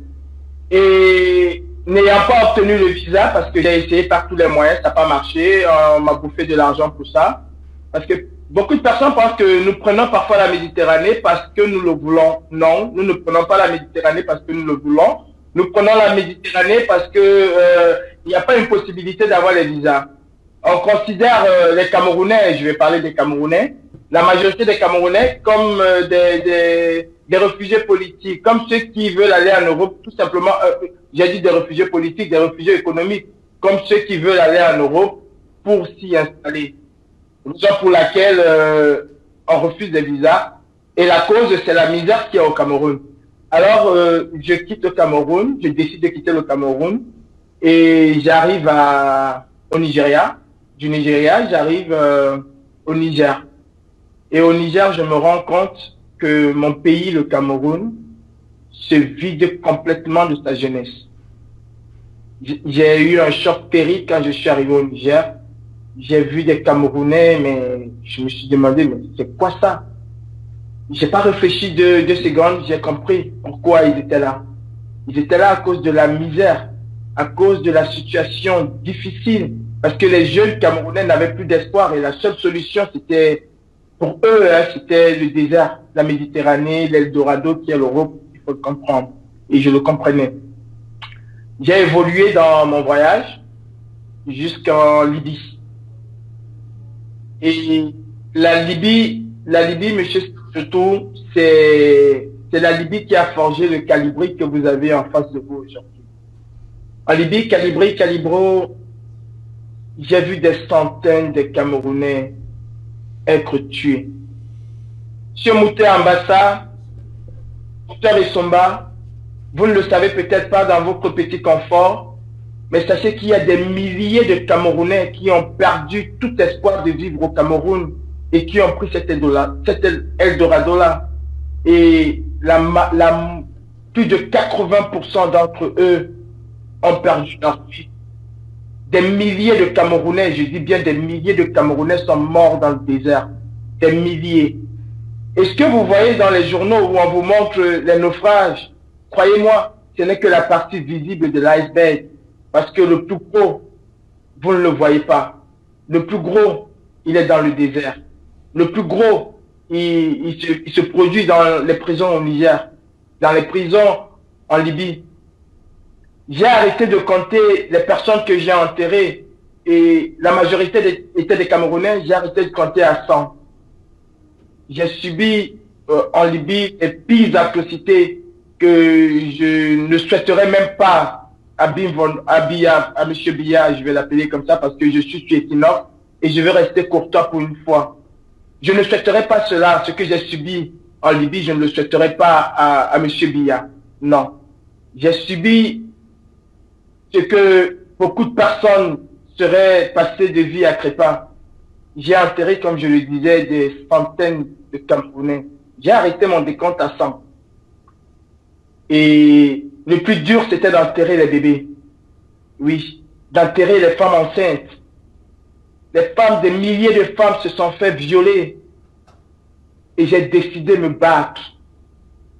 Speaker 6: Et n'ayant pas obtenu le visa, parce que j'ai essayé par tous les moyens, ça n'a pas marché, on m'a bouffé de l'argent pour ça. Parce que beaucoup de personnes pensent que nous prenons parfois la Méditerranée parce que nous le voulons. Non, nous ne prenons pas la Méditerranée parce que nous le voulons. Nous prenons la Méditerranée parce que il n'y a pas une possibilité d'avoir les visas. On considère les Camerounais, je vais parler des Camerounais, la majorité des Camerounais comme des réfugiés politiques, comme ceux qui veulent aller en Europe, tout simplement, j'ai dit des réfugiés politiques, des réfugiés économiques, comme ceux qui veulent aller en Europe pour s'y installer. Raison pour laquelle on refuse des visas. Et la cause, c'est la misère qu'il y a au Cameroun. Alors, je quitte le Cameroun, je décide de quitter le Cameroun et j'arrive au Nigeria. Du Nigeria, j'arrive au Niger. Et au Niger, je me rends compte que mon pays, le Cameroun, se vide complètement de sa jeunesse. J'ai eu un choc terrible quand je suis arrivé au Niger. J'ai vu des Camerounais, mais je me suis demandé, mais c'est quoi ça? J'ai pas réfléchi 2 secondes, j'ai compris pourquoi ils étaient là. Ils étaient là à cause de la misère, à cause de la situation difficile, parce que les jeunes Camerounais n'avaient plus d'espoir et la seule solution, c'était, pour eux, c'était le désert, la Méditerranée, l'Eldorado qui est l'Europe, il faut le comprendre. Et je le comprenais. J'ai évolué dans mon voyage jusqu'en Libye. Et la Libye, monsieur surtout, c'est la Libye qui a forgé le Calibri que vous avez en face de vous aujourd'hui. En Libye, Calibro, j'ai vu des centaines de Camerounais être tués. Monsieur Mouté Ambassa, Docteur Essomba, vous ne le savez peut-être pas dans votre petit confort, mais sachez qu'il y a des milliers de Camerounais qui ont perdu tout espoir de vivre au Cameroun et qui ont pris cet Eldorado-là. Et plus de 80% d'entre eux ont perdu leur vie. Des milliers de Camerounais, je dis bien des milliers de Camerounais sont morts dans le désert. Des milliers. Et ce que vous voyez dans les journaux où on vous montre les naufrages, croyez-moi, ce n'est que la partie visible de l'iceberg. Parce que le plus gros, vous ne le voyez pas. Le plus gros, il est dans le désert. Le plus gros, il se produit dans les prisons au Niger, dans les prisons en Libye. J'ai arrêté de compter les personnes que j'ai enterrées et la majorité étaient des Camerounais, j'ai arrêté de compter à 100. J'ai subi en Libye les pires atrocités que je ne souhaiterais même pas à M. Biya, je vais l'appeler comme ça parce que je suis sur Equinox et je vais rester courtois pour une fois. Je ne souhaiterais pas cela, ce que j'ai subi en Libye, je ne le souhaiterais pas à M. Biya. Non. J'ai subi ce que beaucoup de personnes seraient passées de vie à Crépa. J'ai enterré, comme je le disais, des centaines de Camerounais. J'ai arrêté mon décompte à 100. Et le plus dur, c'était d'enterrer les bébés. Oui, d'enterrer les femmes enceintes. Les femmes, des milliers de femmes se sont fait violer. Et j'ai décidé de me battre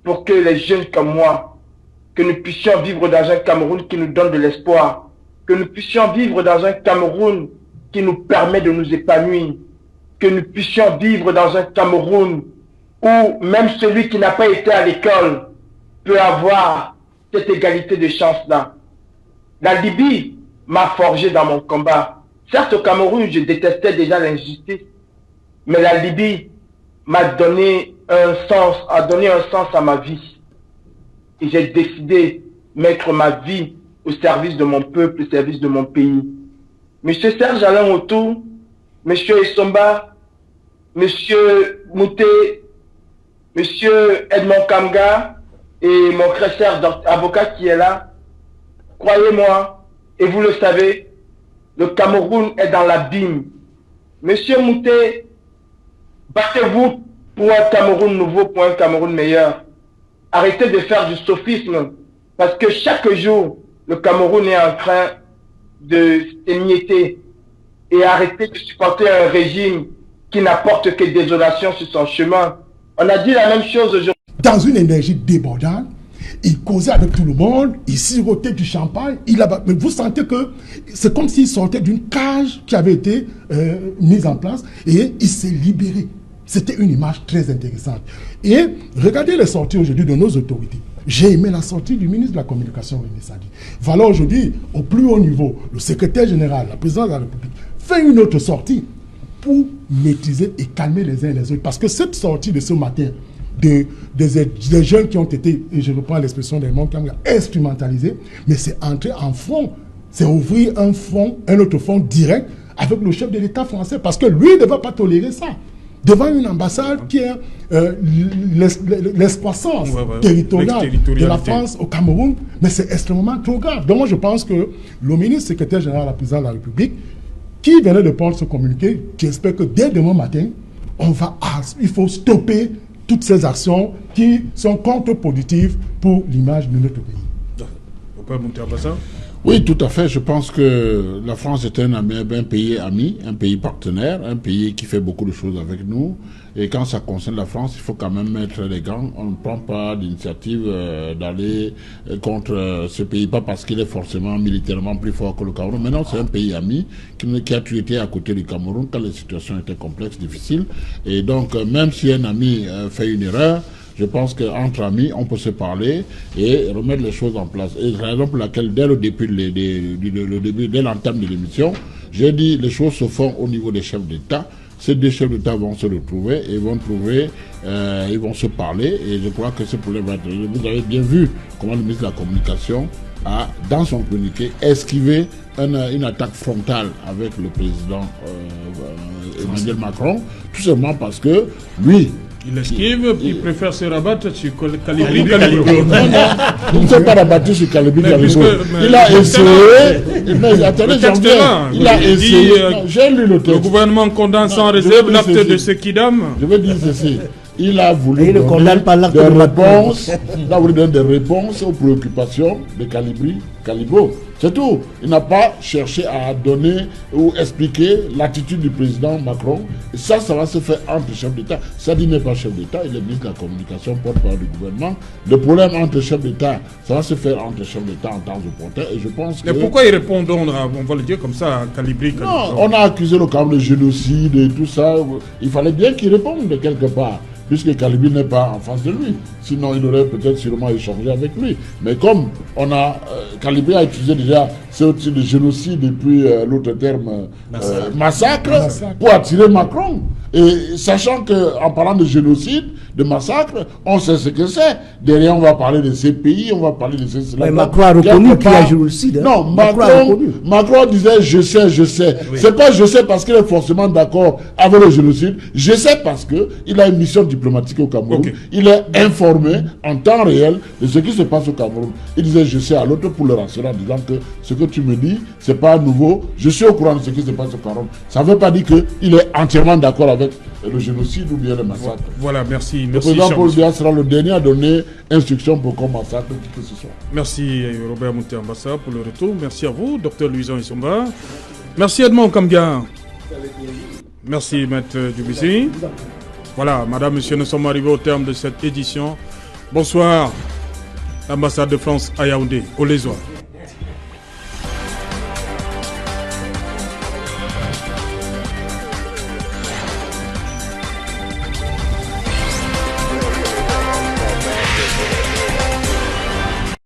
Speaker 6: pour que les jeunes comme moi, que nous puissions vivre dans un Cameroun qui nous donne de l'espoir, que nous puissions vivre dans un Cameroun qui nous permet de nous épanouir, que nous puissions vivre dans un Cameroun où même celui qui n'a pas été à l'école peut avoir cette égalité de chance-là. La Libye m'a forgé dans mon combat. Certes, au Cameroun, je détestais déjà l'injustice, mais la Libye m'a donné un sens à ma vie. Et j'ai décidé de mettre ma vie au service de mon peuple, au service de mon pays. Monsieur Serge Alain Autou, Monsieur Essomba, Monsieur Mouté, Monsieur Edmond Kamga et mon très cher avocat qui est là, croyez-moi, et vous le savez, le Cameroun est dans l'abîme. Monsieur Mouté, battez-vous pour un Cameroun nouveau, pour un Cameroun meilleur. Arrêtez de faire du sophisme, parce que chaque jour, le Cameroun est en train de s'émietter. Et arrêtez de supporter un régime qui n'apporte que désolation sur son chemin. On a dit la même chose aujourd'hui.
Speaker 2: Dans une énergie débordante, il causait avec tout le monde, il sirotait du champagne, mais vous sentez que c'est comme s'il sortait d'une cage qui avait été mise en place et il s'est libéré. C'était une image très intéressante. Et regardez les sorties aujourd'hui de nos autorités. J'ai aimé la sortie du ministre de la Communication, René Sadi. Voilà aujourd'hui, au plus haut niveau, le secrétaire général, la présidente de la République, fait une autre sortie pour maîtriser et calmer les uns et les autres. Parce que cette sortie de ce matin, des jeunes qui ont été, et je reprends l'expression des mondes, instrumentalisés, mais c'est entrer en front, c'est ouvrir un autre front direct avec le chef de l'État français, parce que lui ne va pas tolérer ça. Devant une ambassade qui est l'excroissance territoriale de la France au Cameroun, mais c'est extrêmement trop grave. Donc moi je pense que le ministre secrétaire général, la présidente de la République, qui venait de prendre ce communiqué, j'espère que dès demain matin, il faut stopper toutes ces actions qui sont contre-productives pour l'image de notre pays.
Speaker 1: On peut monter à ça?
Speaker 5: Oui, tout à fait. Je pense que la France est un pays ami, un pays partenaire, un pays qui fait beaucoup de choses avec nous. Et quand ça concerne la France, il faut quand même mettre les gants. On ne prend pas l'initiative d'aller contre ce pays, pas parce qu'il est forcément militairement plus fort que le Cameroun. Mais non, c'est un pays ami qui a été à côté du Cameroun quand les situations étaient complexes, difficiles. Et donc, même si un ami fait une erreur, je pense qu'entre amis, on peut se parler et remettre les choses en place. Et c'est la raison pour laquelle, dès le début, dès l'entame de l'émission, j'ai dit les choses se font au niveau des chefs d'État. ces deux chefs d'État vont se retrouver et ils vont se parler. Et je crois que ce problème va être... Vous avez bien vu comment le ministre de la Communication a, dans son communiqué, esquivé une attaque frontale avec le président Emmanuel Macron, tout simplement parce que lui...
Speaker 1: Il esquive, il préfère se rabattre sur Calibri.
Speaker 5: Il ne s'est pas rabattu sur Calibri. Il a essayé. Mais attendez, il a essayé. J'ai lu le texte.
Speaker 1: Le gouvernement condamne sans réserve l'acte de Sekidam.
Speaker 5: Je veux dire ceci. Il a voulu
Speaker 3: il ne condamne pas l'acte de
Speaker 5: réponses. Il a voulu donner des réponses aux préoccupations de Calibro. C'est tout. Il n'a pas cherché à donner ou expliquer l'attitude du président Macron. Et ça va se faire entre chefs d'État. Ça dit n'est pas chef d'État, il est ministre de la Communication, porte-parole du gouvernement. Le problème entre chefs d'État, ça va se faire entre chefs d'État en temps opportun. Et je pense que...
Speaker 1: Mais pourquoi ils répondent, on va le dire comme ça, à Calibri?
Speaker 5: Non, on a accusé le camp de génocide et tout ça. Il fallait bien qu'il réponde de quelque part, puisque Calibri n'est pas en face de lui. Sinon, il aurait peut-être sûrement échangé avec lui. Mais comme Calibri a utilisé déjà ce type de génocide et puis l'autre terme, massacre, pour attirer Macron. Et sachant qu'en parlant de génocide, de massacre, on sait ce que c'est. Derrière, on va parler de ces pays, on va parler de ces...
Speaker 3: Mais Macron a reconnu qu'il y a génocide. Hein.
Speaker 5: Non, Macron disait je sais. Oui. C'est pas je sais parce qu'il est forcément d'accord avec le génocide. Je sais parce qu'il a une mission diplomatique au Cameroun. Okay. Il est informé en temps réel de ce qui se passe au Cameroun. Il disait je sais à l'autre pour le rassurer en disant que ce que tu me dis, c'est pas nouveau. Je suis au courant de ce qui se passe au Cameroun. Ça ne veut pas dire qu'il est entièrement d'accord avec le génocide ou bien le massacre.
Speaker 1: Voilà, merci.
Speaker 5: Le président Paul Biya sera le dernier à donner instruction pour qu'on massacre qui que ce soit.
Speaker 1: Merci Robert Mouté-Ambassa pour le retour. Merci à vous, Dr Louison Isomba. Merci Edmond Kamga. Merci Maître Dubissi. Voilà, madame, monsieur, nous sommes arrivés au terme de cette édition. Bonsoir, l'ambassade de France à Yaoundé, au Lézois.